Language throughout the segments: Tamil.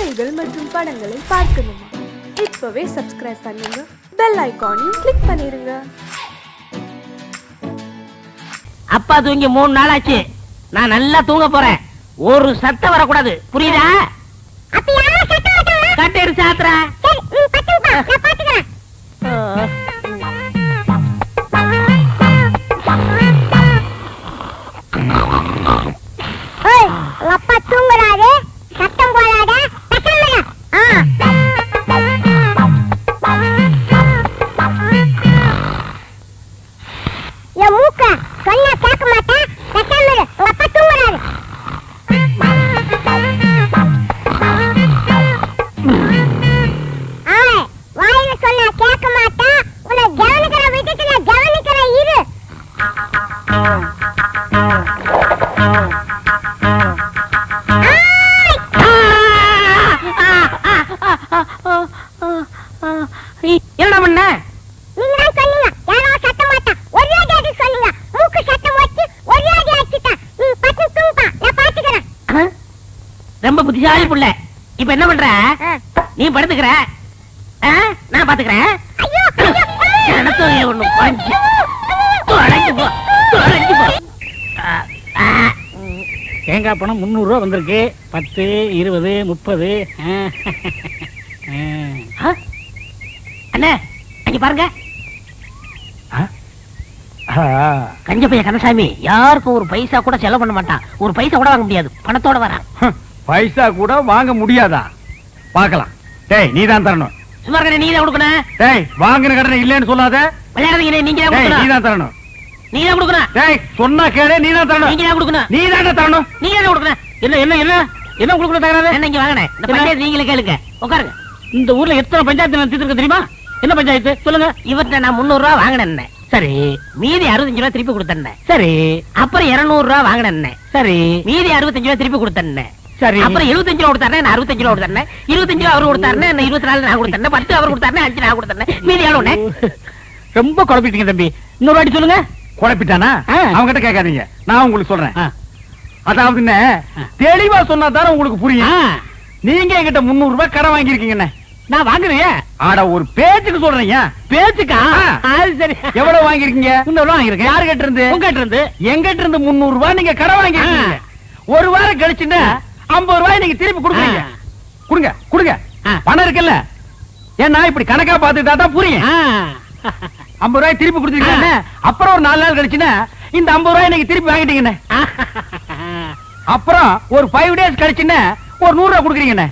செய்திகள் மற்றும் படங்களை பார்க்கணுமா? இப்பவே சப்ஸ்கிரைப் பண்ணுங்க, பெல் ஐகானையும் கிளிக் பண்ணிருங்க. அப்பா தூங்கி 3 நாள் ஆச்சு. நான் நல்லா தூங்க போறேன். ஒரு சத்தம் வரக்கூடாது, புரியுதா? கட்டேரு சாத்ரா. அப்பா தூங்குறாரு, சத்தம் போடாத. என் மூக்க சொன்னா கேட்க மாட்டேன். உங்க அப்பா தூங்குறாரு. வாயில சொன்னா கேட்க மாட்டேன். உன்னை கவனிக்கிற விட்டுட்டு நான் கவனிக்கிறேன். இரு. என்ன பண்ண? நீங்க தான் சொன்னீங்க யாரோ சத்த மாட்டான். ஒரே அடி சொன்னீங்க. மூக்கு சத்தம் வச்சு ஒரே அடி அடிச்சிட்டா. நீ பட்டு தூங்குப்பா, நான் பாத்துக்கறேன். ரொம்ப புத்திசாலி புள்ள. இப்ப என்ன பண்ற? நீ படுத்துக்கற, நான் பாத்துக்கறேன். ஐயோ எனக்கு ஒண்ணு பஞ்சு தொலைஞ்சு போ, தொலைஞ்சு போ. தேங்காய் பணம் 300 ரூபா வந்திருக்கு. 10, 20, 30. அண்ணே, அங்க பாருங்க. கஞ்ச பைய கந்தசாமி யாருக்கும் ஒரு பைசா கூட செலவு பண்ண மாட்டான். ஒரு பைசா கூட வாங்க முடியாது, பணத்தோட வரான். பைசா கூட வாங்க முடியாதா? பாக்கலாம். டேய், நீதான் தரணும். சும்மா இருக்க, நீ தான் கொடுக்கணும். டேய், வாங்கின கடனை இல்லன்னு சொல்லாத. விளையாடுறீங்க, நீங்க தான் கொடுக்கணும். நீதான் தரணும். நீ தான் கொடுக்கணும். டேய், சொன்னா கேளு, நீதான் தரணும். நீங்க தான் கொடுக்கணும். நீதான் தரணும். நீங்க தான் கொடுக்கணும். என்ன என்ன என்ன என்ன கொடுக்கணும் தகராறு? என்ன இங்க வாங்கனே? இந்த பஞ்சாயத்து நீங்களே கேளுங்க. உட்காருங்க. இந்த ஊர்ல எத்தனை பஞ்சாயத்து நான் தீர்த்திருக்க தெரியுமா? என்ன பஞ்சாயத்து சொல்லுங்க. இவர்கிட்ட நான் 300 ரூபா வாங்கினேன். சரி. மீதி 65 ரூபா திருப்பி கொடுத்தேன். சரி. அப்புறம் 200 ரூபா வாங்கினேன். சரி. மீதி 65 ரூபா திருப்பி கொடுத்தேன். சரி. அப்புறம் 75 ரூபா கொடுத்தாரு, நான் 65 ரூபா கொடுத்தேன். 25 ரூபா அவர் கொடுத்தாரு, நான் 24 நான் கொடுத்தேன். 10 அவர் கொடுத்தாரு, 5 நான் கொடுத்தேன். மீதி எவ்வளவுனே? ரொம்ப குழப்பிட்டீங்க தம்பி. இன்னொரு வாட்டி சொல்லுங்க. குழப்பிட்டானா? அவங்க கிட்ட கேட்காதீங்க, நான் உங்களுக்கு சொல்றேன். அதாவது தெளிவா சொன்னா தானே உங்களுக்கு புரியும். நீங்க என்கிட்ட 300 ரூபாய் கடன் வாங்கிருக்கீங்க. நான் வாங்குறேன். ஆட ஒரு பேச்சுக்கு சொல்றீங்க. பேச்சுக்கா? சரி. எவ்வளவு வாங்கிருக்கீங்க? 300 ரூபாய் வாங்கிருக்கேன். யாரு கிட்ட இருந்து? உங்க கிட்ட இருந்து. எங்கிட்ட இருந்து 300 ரூபாய் நீங்க கடன் வாங்கிருக்கீங்க. ஒரு வாரம் கழிச்சுன்னா 50 ரூபாய் நீங்க திருப்பி கொடுக்குறீங்க. கொடுங்க கொடுங்க, பணம் இருக்குல்ல. ஏன்னா இப்படி கணக்கா பாத்துட்டா தான் புரியும். 50 ரூபாய் திருப்பி கொடுத்துருக்கீங்க. அப்புறம் ஒரு 4 நாள் கழிச்சுன்னா இந்த 50 ரூபாய் நீங்க திருப்பி வாங்கிட்டீங்க. அப்புறம் ஒரு 5 டேஸ் கழிச்சுன்னா ஒரு 100 ரூபாய் கொடுக்குறீங்க.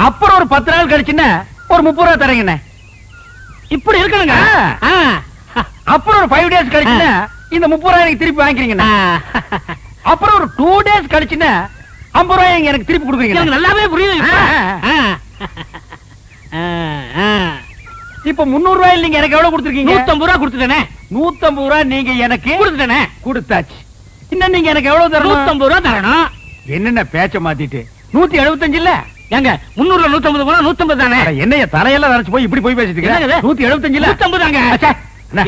அப்புறம் ஒரு 10 நாள் கழிச்சுன்னா ஒரு 30 ரூபாய் தரீங்க. இப்படி இருக்கணுங்க. அப்புறம் ஒரு 5 டேஸ் கழிச்சுன்னா இந்த 30 ரூபாய் எனக்கு திருப்பி வாங்கிக்கிறீங்க. அப்புறம் ஒரு 2 டேஸ் கழிச்சுன்னா 50 ரூபாய் எனக்கு திருப்பி கொடுக்குறீங்க. நல்லாவே புரியுது. இப்ப 300 ரூபாயில் நீங்க எனக்கு எவ்வளவு கொடுத்துருக்கீங்க? 150 ரூபாய் கொடுத்துட்டேனே. 150 ரூபாய் நீங்க எனக்கு கொடுத்துட்டேனே. கொடுத்தாச்சு. இன்னும் நீங்க எனக்கு எவ்வளவு தரணும்? 150 ரூபாய் தரணும். என்னென்ன பேச்ச மாத்திட்டு 175 இல்ல? ஏங்க 300 150 போனா 150 தானே? என்னைய தரையெல்லாம் நரைச்சு போய் இப்படி போய் பேசிட்டு இருக்க? 175 இல்ல? 150 தாங்க.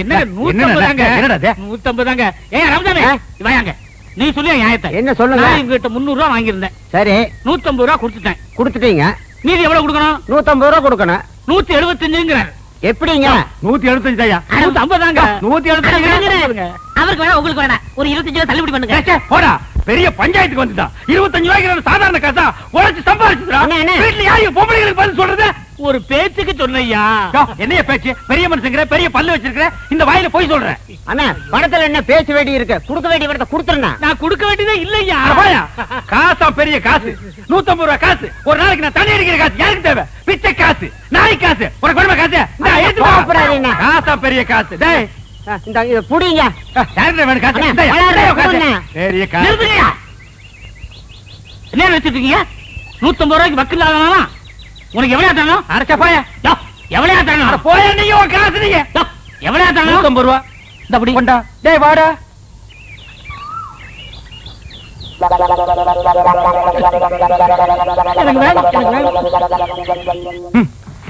என்ன 150 தாங்க? என்னடா 150 தாங்க. ஏய் ரம்ஜானே, வாங்க. நீ சொல்லு நியாயத்தை. என்ன சொல்லுங்க? நான் இவங்கிட்ட 300 ரூபாய் வாங்கியிருந்தேன். சரி. 150 ரூபாய் கொடுத்துட்டேன். கொடுத்துட்டீங்க. மீதி எவ்வளவு கொடுக்கணும்? 150 ரூபாய் கொடுக்கணும். 175ங்கறார். எப்படிங்க? 175 ஐயா. 150 தாங்க. 175. அவருக்கு வேணா உங்களுக்கு வேணா ஒரு 25 ரூபாய் தள்ளுபடி பண்ணுங்க. போடா, பெரிய பஞ்சாயத்துக்கு வந்துட்டான். 25 ரூபாய்க்கு சாதாரண காசா உழைச்சு சம்பாதிச்சுடா. வீட்டுல யாரையும் பொம்பளைங்களுக்கு பதில் சொல்றது? ஒரு பேச்சுக்கு சொன்னையா. என்னைய பேச்சு? பெரிய மனுஷங்கிற, பெரிய பல்லு வச்சிருக்கிற, இந்த வாயில போய் சொல்றேன். அண்ணா, பணத்துல என்ன பேச வேண்டி இருக்கு? கொடுக்க வேண்டிய பணத்தை கொடுத்துறேன். நான் கொடுக்க வேண்டியதே இல்லையா. காசா பெரிய காசு. 150 ரூபாய் காசு. ஒரு நாளைக்கு நான் தண்ணி அடிக்கிற காசு யாருக்கு தேவை? பிச்சை காசு, நாய் காசு, உனக்கு வேணுமா காசு? காசா பெரிய காசு. டேய், இந்த இத புடிங்க. யாருக்கு வேணும் காசு? பெரிய காசு. என்ன வச்சிட்டு இருக்கீங்க? 150 ரூபாய்க்கு வக்கு இல்லாதவனா? உனக்கு எவ்வளவு தரணும்? அரைச்சா போயா. எவ்வளவு தரணும்? போயா நீங்க காசு. நீங்க எவ்வளவு தரணும்? 150 ரூபாய். இந்த அப்படி கொண்டா. டேய் வாடா.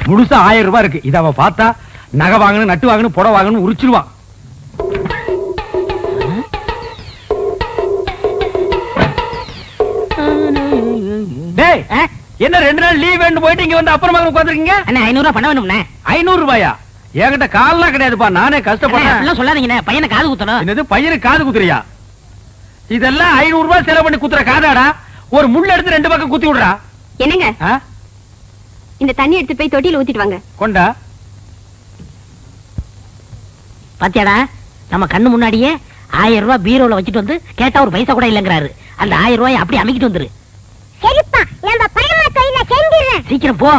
முழுசா 1000 ரூபாய் இருக்கு. இத அவ பார்த்தா நகை வாங்கணும், நட்டு வாங்கணும், புடவை வாங்கணும் உரிச்சிருவான். டேய் என்ன 2 நாள் லீவ் வேணும் போயிட்டு இங்க வந்து அப்புறமா உட்கார்ந்திருக்கீங்க? அண்ணா 500 ரூபாய் பணம் வேணும்ண்ணே. 500 ரூபாயா? என்கிட்ட கால்லாம் கிடையாதுப்பா, நானே கஷ்டப்படுறேன். அப்படிலாம் சொல்லாதீங்கண்ணே, பையனை காது குத்தணும். என்னது பையனுக்கு காது குத்துறியா? இதெல்லாம் 500 ரூபாய் செலவு பண்ணி குத்துற காதாடா? ஒரு முள்ள எடுத்து 2 பக்கம் குத்தி விடுறா. என்னங்க இந்த தண்ணி எடுத்து போய் தொட்டியில ஊத்திட்டு வாங்க. கொண்டா. பாத்தியாடா, நம்ம கண்ணு முன்னாடியே 1000 ரூபாய் பீரோல வச்சுட்டு வந்து கேட்டா ஒரு பைசா கூட இல்லங்கிறாரு. அந்த 1000 ரூபாய் அப்படி அமைக்கிட்டு வந்துரு. சரிப்பா, நம்ம பரம தொழில செஞ்சிடுறேன். சீக்கிரம் போ.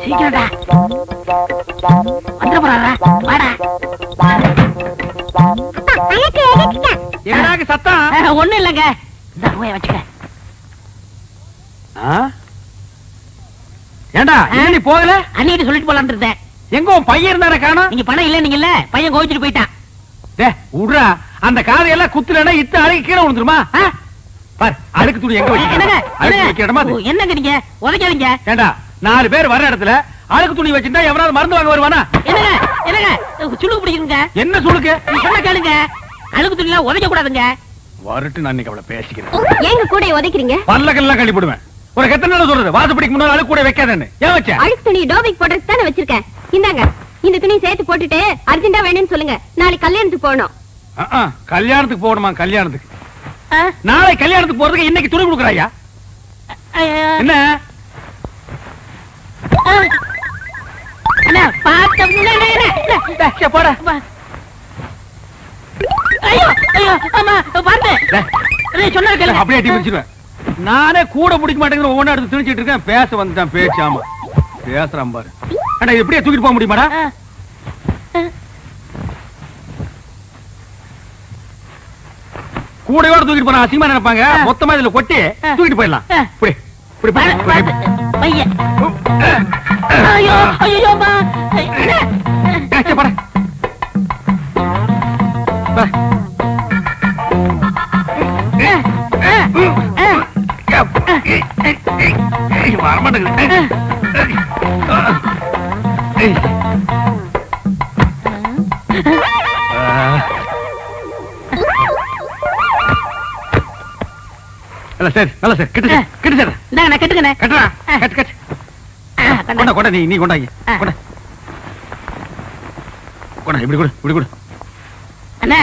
சீக்கிரம்டா வந்துட போறாரா? வாடா. அனக்கு எடுத்துட்டேன். என்னடாக்கு சத்தம்? ஒண்ணும் இல்லங்க, இந்த ரூபாய் வச்சுக்க. ஏண்டா நீ போகல? அன்னிட்டு சொல்லிட்டு போலான்னு இருந்தேன். எங்க உன் பையன் இருந்தானே காணோம்? நீங்க பணம் இல்ல நீங்கல்ல, பையன் கோவிச்சுட்டு போயிட்டான். விடுறா, அந்த காதையெல்லாம் குத்துலன்னா இத்த அழுக்கு கீழே விழுந்துருமா? பார், அழுக்கு துணி எங்க வச்சு என்னங்க நீங்க உதைக்காதீங்க. ஏண்டா 4 பேர் வர இடத்துல அழுக்கு துணி வச்சிருந்தா எவனாவது மருந்து வாங்க வருவானா? என்னங்க என்னங்க சுளுக்கு பிடிக்குங்க. என்ன சுளுக்கு? சொன்ன கேளுங்க, அழுக்கு துணி எல்லாம் உதைக்க கூடாதுங்க. வரட்டு, நான் இன்னைக்கு அவளை பேசிக்கிறேன். ஏங்க கூட உதைக்கிறீங்க? பல்லக்கெல்லாம் கழிப்பிடுவேன். ஒரு எத்தனை நாள் சொல்றது, வாசப்படிக்கு முன்னாடி அழுக்கு கூட வைக்காதேன்னு. ஏன் வச்ச? அழுக்கு துணி டோபிக் போடுறதுக்கு தானே வச்சிருக்கேன். இந்தாங்க, இந்த துணி சேர்த்து போட்டுட்டு அர்ஜென்ட்டா வேணும்னு சொல்லுங்க. நாளைக்கு கல்யாணத்துக்கு போகணும். கல்யாணத்துக்கு போகணுமா? கல்யாணத்துக்கு நாளை கல்யாணத்துக்கு போறதுக்கு இன்னைக்கு துணி கொடுக்குறாயா? என்ன போட? அப்படியே பிடிச்சிருவேன். நானே கூட பிடிக்க மாட்டேங்கிற ஒவ்வொன்றா எடுத்து திணிச்சிட்டு இருக்கேன். பேச வந்துட்டான் பேச்சு. ஆமா பேசுறான் பாரு. ஆனா எப்படியே தூக்கிட்டு போக முடியுமாடா? கூடையோட தூக்கிட்டு போனா அசிங்கமா நினைப்பாங்க. மொத்தமா இதுல கொட்டி தூக்கிட்டு போயிடலாம். இப்படி இப்படி பையன். ஐயோ ஐயோ மா. சரி நல்ல சார் கிட்ட கிட்ட சார் நான் கட்டுக்கண்ணே. கட்டுறா கட்டு கட்டு. கொண்டா கொண்டா நீ கொண்டாங்க. கொண்டா கொண்டா இப்படி கொடு இப்படி கொடு. அண்ணே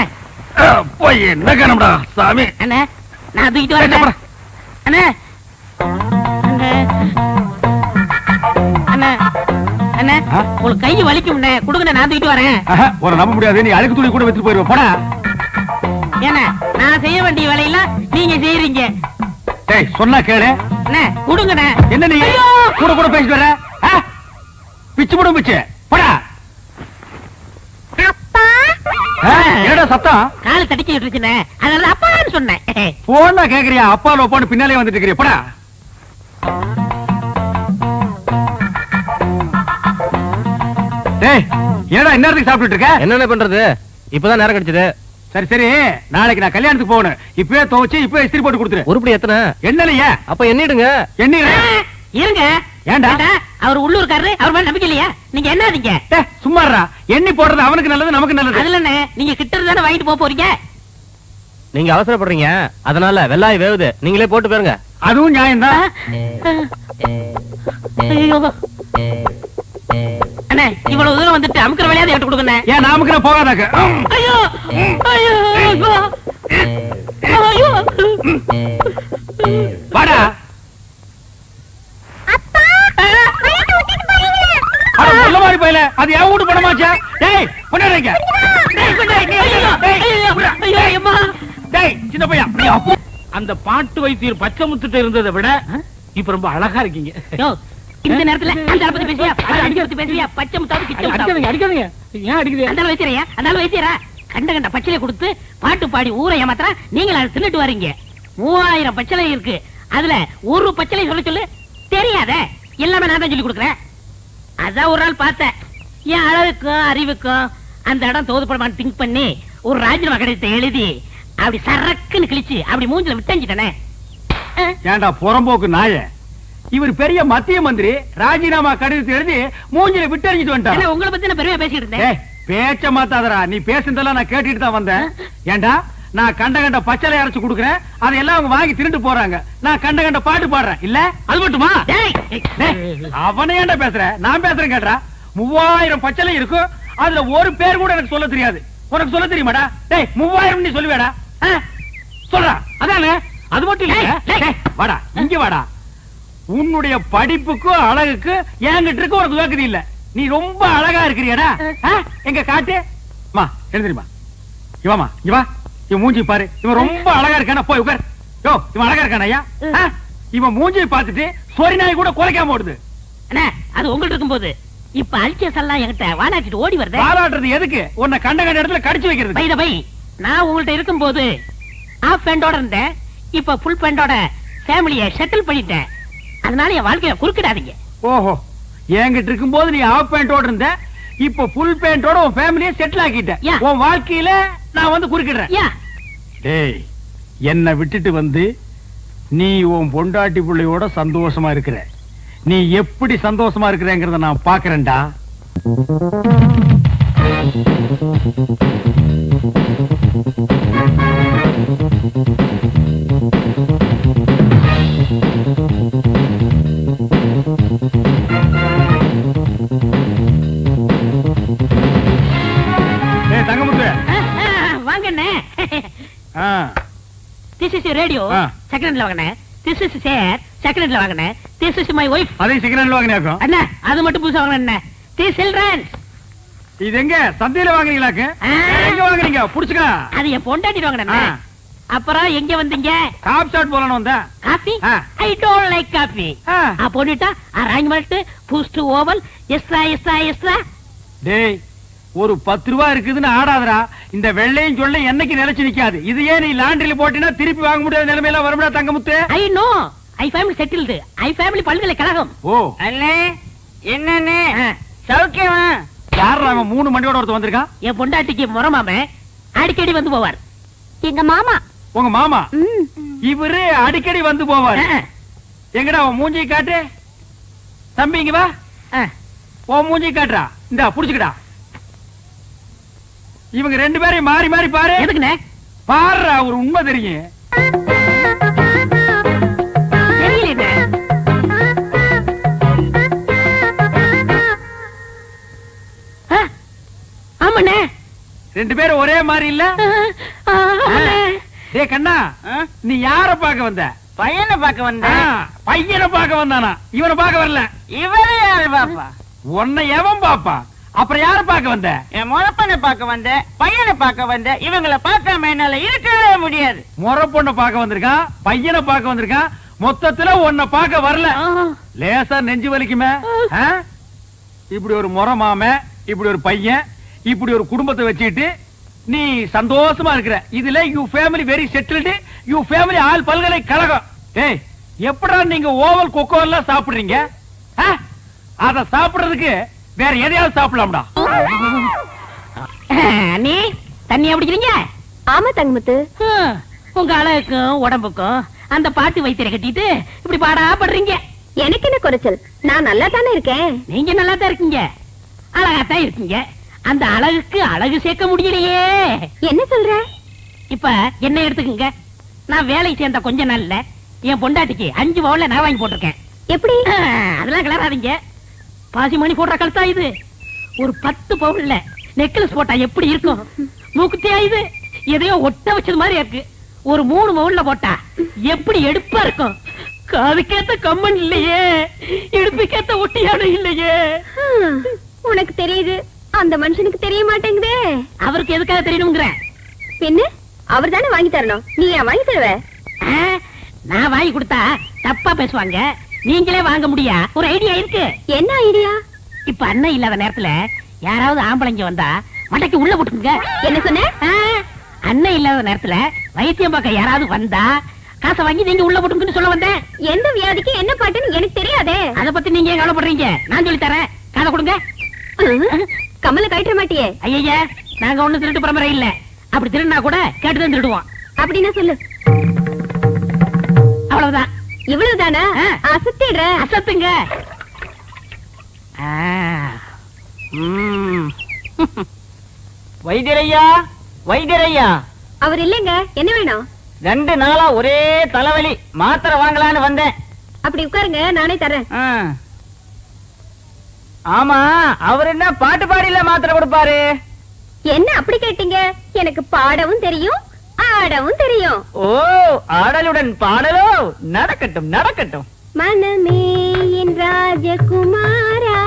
போய் என்ன காணம்டா சாமி. அண்ணே நான் தூக்கிட்டு வரேன். அண்ணே அண்ணே அண்ணே உங்களுக்கு கை வலிக்கும்ண்ணே, கொடுங்க நான் தூக்கிட்டு வரேன். ஒரு நம்ப முடியாது, நீ அழுக்கு துணி கூட வச்சுட்டு போயிருவ. போடா. ஏன்னா நான் செய்ய வேண்டிய வேலையெல்லாம் நீங்க செய்யறீங்க. டேய் சொன்னா கேளு. அண்ணே கொடுங்கண்ணே. என்ன நீ கூட கூட பேசிட்டு வர? பிச்சு போடு பிச்சு. போடா. என்னடா சத்தம்? கால் தடிக்கிட்டு இருந்துச்சுண்ணே, அதனால அப்பான்னு சொன்னேன். போனா கேக்குறியா? அப்பா லோப்பான்னு பின்னாலே வந்துட்டு இருக்கிறியா? போடா. டேய் என்னடா இந்நேரத்துக்கு சாப்பிட்டு இருக்க? என்னென்ன பண்றது, இப்பதான் நேரம் கிடைச்சது. சரி சரி, நாளைக்கு நான் கல்யாணத்துக்கு போகணும். இப்பவே துவச்சு இப்பவே இஸ்திரி போட்டு கொடுத்துரு. உருப்படி எத்தனை? என்னலையா? அப்ப எண்ணிடுங்க. எண்ணிடு. இருங்க. ஏண்டா அவர் உள்ளூர்காரரு, அவர் மேல நம்பிக்கை இல்லையா? நீங்க என்னதீங்க? சும்மாறா, எண்ணி போடுறது அவனுக்கு நல்லது நமக்கு நல்லது. அதுல நீங்க கிட்ட இருந்தானே வாங்கிட்டு போறீங்க. நீங்க அவசரப்படுறீங்க, அதனால வெள்ளாய் வேவுது, நீங்களே போட்டு போயிருங்க. அதுவும் நியாயம்தான். அண்ணே இவ்வளவு தூரம் வந்துட்டு அமுக்கிற வேலையாவது எடுத்து கொடுங்க. ஏன் நாமுக்கு போகாதாக்க? ஐயோ ஐயோ ஐயோ வாடா. சொல்ல மாதிரி போயில, அது என் வீட்டு பணமாச்சா? டேய் கொண்டாடுங்க. டேய் சின்ன பையன், அந்த பாட்டு வைத்தியர் பச்சை முத்துட்டு இருந்ததை விட இப்ப ரொம்ப அழகா இருக்கீங்க. இந்த நேரத்துல அந்த பத்தி பேசியா, அடிக்கிறது பேசியா, பச்சை முத்தாவது கிட்ட அடிக்காதீங்க அடிக்காதீங்க. ஏன் அடிக்குது? அந்த வைத்தியரையா, அந்த வைத்தியரா கண்ட கண்ட பச்சளை கொடுத்து பாட்டு பாடி ஊரை ஏமாத்திரா. நீங்க அதை தின்னுட்டு வரீங்க. 3000 பச்சளை இருக்கு, அதுல ஒரு பச்சளை சொல்ல சொல்லு. தெரியாத எல்லாமே நான் தான் சொல்லி கொடுக்குறேன். அதான் ஒரு நாள் பார்த்தேன், என் அழகுக்கும் அறிவுக்கும் அந்த இடம் தோதுப்படமான்னு திங்க் பண்ணி ஒரு ராஜினாமா கடிதத்தை எழுதி அப்படி சரக்குன்னு கிழிச்சு அப்படி மூஞ்சில விட்டஞ்சிட்டனே. ஏண்டா புறம்போக்கு நாய, இவர் பெரிய மத்திய மந்திரி, ராஜினாமா கடிதத்தை எழுதி மூஞ்சில விட்டு எறிஞ்சிட்டு வந்துட்டான். உங்களை பத்தி நான் பெருமையா பேசிட்டு இருந்தேன். பேச்ச மாத்தாதரா, நீ பேசுனதெல்லாம் நான் கேட்டுட்டு தான் வந்தேன். ஏண்டா நான் கண்ட பச்சளை அரைச்சு கொடுக்குறேன், அதெல்லாம் அவங்க வாங்கி திருட்டு போறாங்க. நான் கண்ட பாட்டு பாடுறேன், இல்ல அது மட்டுமா? அவனே ஏண்டா பேசுற, நான் பேசுறேன் கேட்டா. 3000 பச்சளை இருக்கும், அதுல ஒரு பேர் கூட எனக்கு சொல்ல தெரியாது. உனக்கு சொல்ல தெரியுமாடா? டேய் 3000 நீ சொல்லுவேடா? சொல்றா. அதானே, அது மட்டும் இல்ல. வாடா இங்க வாடா. உன்னுடைய படிப்புக்கும் அழகுக்கு என்கிட்ட இருக்கு உனக்கு வேக்குது இல்ல. நீ ரொம்ப அழகா இருக்கிறியடா. எங்க காட்டு மா எழுந்திரிமா. இவாமா இவா, இவன் மூஞ்சி பாரு. இவன் ரொம்ப அழகா இருக்கானா, போய் உட்கார். யோ இவன் அழகா இருக்கானா ஐயா? இவன் மூஞ்சியை பார்த்துட்டு சொரி நாய் கூட குலைக்காம ஓடுது. அது உங்கள்ட்ட இருக்கும்போது இப்ப அல்சஸ் எல்லாம் என்கிட்ட வாலாட்டிட்டு ஓடி வருது. வாலாட்டுறது எதுக்கு? உன்னை கண்ட இடத்துல கடிச்சு வைக்கிறது. பை பை, நான் உங்கள்ட்ட இருக்கும்போது ஆஃப் பேண்டோட இருந்தேன், இப்ப ஃபுல் பேண்டோட ஃபேமிலியை செட்டில் பண்ணிட்டேன். அதனால என் வாழ்க்கைய குறுக்கிடாதீங்க. ஓஹோ, என்கிட்ட இருக்கும்போது நீ ஆஃப் பேண்டோட இருந்த, இப்ப ஃபுல் பேண்டோட உன் ஃபேமிலியை செட்டில் ஆக்கிட்ட. உன் வாழ்க்கையில நான் வந்து குறுக்கிடுறேன். டேய், என்ன விட்டுட்டு வந்து நீ உன் பொண்டாட்டி பிள்ளையோட சந்தோஷமா இருக்கிற. நீ எப்படி சந்தோஷமா இருக்கிறேங்கிறத நான் பாக்குறேன்டா. தங்கமுத்து வாங்கண்ணே. This is your radio. Second hand வாங்கண்ணே. This is chair. Second hand வாங்கண்ணே. This is my wife. அதே second hand வாங்கனேக்கோ. அண்ணா அது மட்டும் புதுசா வாங்கண்ணே. This children. இது எங்க சந்தையில வாங்குறீங்களாக்கு? எங்க வாங்குறீங்க? புடிச்சுக்க. அது என் பொண்டாட்டி வாங்கண்ணே. அப்புறம் எங்க வந்தீங்க? காபி ஷாட் போலன்னு வந்தேன். Coffee? I don't like coffee. போட்டுட்டா arrangement boost oval extra extra extra. டேய், ஒரு 10 ரூபாய் இருக்குதுன்னு ஆடாதடா. இந்த வெள்ளையும் சொல்ல என்னைக்கு நிலைச்சு நிக்காது. இது ஏன் நீ லாண்டரியில போட்டினா திருப்பி வாங்க முடியாத நிலைமையில வரும்டா Thangamuthu. I know, I family settled. I family பல்கலைக்கழகம். ஓ அண்ணே, என்னண்ணே சௌக்கியமா? யாரா அவன் 3 மண்டியோட ஒருத்தர் வந்திருக்கான்? என் பொண்டாட்டிக்கு முறமாமே அடிக்கடி வந்து போவார். எங்க மாமா. உங்க மாமா? இவரு அடிக்கடி வந்து போவார். எங்கடா உன் மூஞ்சி காட்டு. தம்பி இங்க வா. உன் மூஞ்சி காட்டுறா. இந்தா புடிச்சுக்கடா. இவங்க 2 பேரையும் மாறி மாறி பாரு. எதுக்குண்ணே? பாருடா, ஒரு உண்மை தெரியும். தெரியல. ஆமாண்ணே, 2 பேரும் ஒரே மாதிரி இல்ல? டேய் கண்ணா, நீ யார பார்க்க வந்த? பையனை பார்க்க வந்த. பையனை பார்க்க வந்தானா? இவனை பார்க்க வரல. இவரு யாரு பாப்பா? உன்னை எவன் பாப்பா? அப்புறம் யார பார்க்க வந்த? என் முறப்பனை பார்க்க வந்த, பையனை பார்க்க வந்த. இவங்களை பார்க்காம என்னால இருக்கவே முடியாது. முறை பொண்ணை பார்க்க வந்திருக்கான், பையனை பார்க்க வந்திருக்கான். மொத்தத்துல உன்னை பார்க்க வரல. லேசா நெஞ்சு வலிக்குமே. இப்படி ஒரு முறை மாம, இப்படி ஒரு பையன், இப்படி ஒரு குடும்பத்தை வச்சுட்டு நீ சந்தோஷமா இருக்கிற. இதுல you family very settled. You family all பல்கலைக்கழகம். ஏய், எப்படா நீங்க ஓவல் கொக்கோ எல்லாம் சாப்பிடுறீங்க? அத சாப்பிடுறதுக்கு வேற எதையாவது சாப்பிடலாம்டா. நீ தண்ணியா பிடிக்கிறீங்க? ஆமா தங்கமுத்து. உங்க அழகுக்கும் உடம்புக்கும் அந்த பாட்டு வைத்தியரை கட்டிட்டு இப்படி பாடா படுறீங்க. எனக்கு என்ன குறைச்சல்? நான் நல்லா தானே இருக்கேன். நீங்க நல்லா தான் இருக்கீங்க, அழகாத்தான் இருக்கீங்க. அந்த அழகுக்கு அழகு சேர்க்க முடியலையே. என்ன சொல்ற? இப்ப என்ன எடுத்துக்கங்க. நான் வேலைக்கு சேர்ந்த கொஞ்ச நாள்ல என் பொண்டாட்டிக்கு 5 பவுன்ல நான் வாங்கி போட்டிருக்கேன். எப்படி? அதெல்லாம் கிளறாதீங்க. பாசி மணி போடுற கழுத்தா இது. ஒரு 10 பவுன்ல நெக்லஸ் போட்டா எப்படி இருக்கும்? மூக்குத்தியா இது? எதையோ ஒட்ட வச்சது மாதிரி இருக்கு. ஒரு 3 பவுன்ல போட்டா எப்படி எடுப்பா இருக்கும்? காதுக்கேத்த கம்மன் இல்லையே, எடுப்புக்கேத்த ஒட்டியானம் இல்லையே. உனக்கு தெரியுது, அந்த மனுஷனுக்கு தெரிய மாட்டேங்குதே. அவருக்கு எதுக்காக தெரியணுங்கிற? பின்ன அவர் தானே வாங்கி தரணும். நீ ஏன் வாங்கி தருவ? நான் வாங்கி கொடுத்தா தப்பா பேசுவாங்க. நீங்களே வாங்க முடியா? ஒரு ஐடியா இருக்கு. என்ன ஐடியா? இப்ப அண்ணன் இல்லாத நேரத்துல யாராவது ஆம்பளைங்க வந்தா மண்டைக்கு உள்ள போட்டுங்க. என்ன சொன்ன? அண்ணன் இல்லாத நேரத்துல வைத்தியம் பார்க்க யாராவது வந்தா காசை வாங்கி நீங்க உள்ள போட்டுங்கன்னு சொல்ல வந்தேன். எந்த வியாதிக்கு என்ன பாட்டுன்னு எனக்கு தெரியாதே. அத பத்தி நீங்க ஏன் கவலைப்படுறீங்க? நான் சொல்லி தரேன், காதை கொடுங்க. கமல கழட்ட மாட்டியே? ஐயா, நாங்க ஒண்ணு திருட்டு பரம்பரை இல்ல. அப்படி திருடினா கூட கேட்டுதான் திருடுவோம். அப்படின்னா சொல்லு. அவ்வளவுதான். இவ்வளவுதானா? அசத்திடுற. அசத்துங்க. வைத்தியரையா, வைத்தியரையா. அவர் இல்லைங்க. என்ன வேணும்? 2 நாளா ஒரே தலைவலி, மாத்திரை வாங்கலான்னு வந்தேன். அப்படி உட்காருங்க, நானே தரேன். ஆமா, அவர் என்ன பாட்டு பாடியில மாத்திரை கொடுப்பாரு? என்ன அப்படி கேட்டீங்க? எனக்கு பாடவும் தெரியும், ஆடவும் தெரியும். ஓ, ஆடலுடன் பாடலோ? நடக்கட்டும் நடக்கட்டும். மனமே என் ராஜகுமாரா,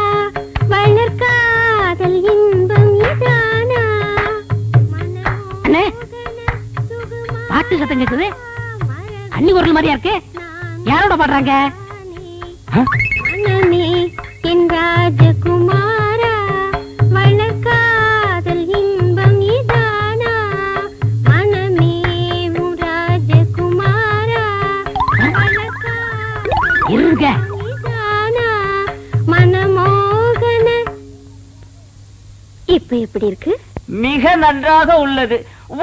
வளர்காதல் இன்பம் இதானா? அண்ணே, பாட்டு சத்தம் கேக்குது. அண்ணி குரல் மாதிரியா இருக்கு. யாரோட பாடுறாங்க? மனமே என் ராஜகுமாரா, வளர்காதல் இன்பம் இதானா? மனமே உன் ராஜகுமாரா, இருங்க. மனமோகன. இப்ப எப்படி இருக்கு? மிக நன்றாக உள்ளது.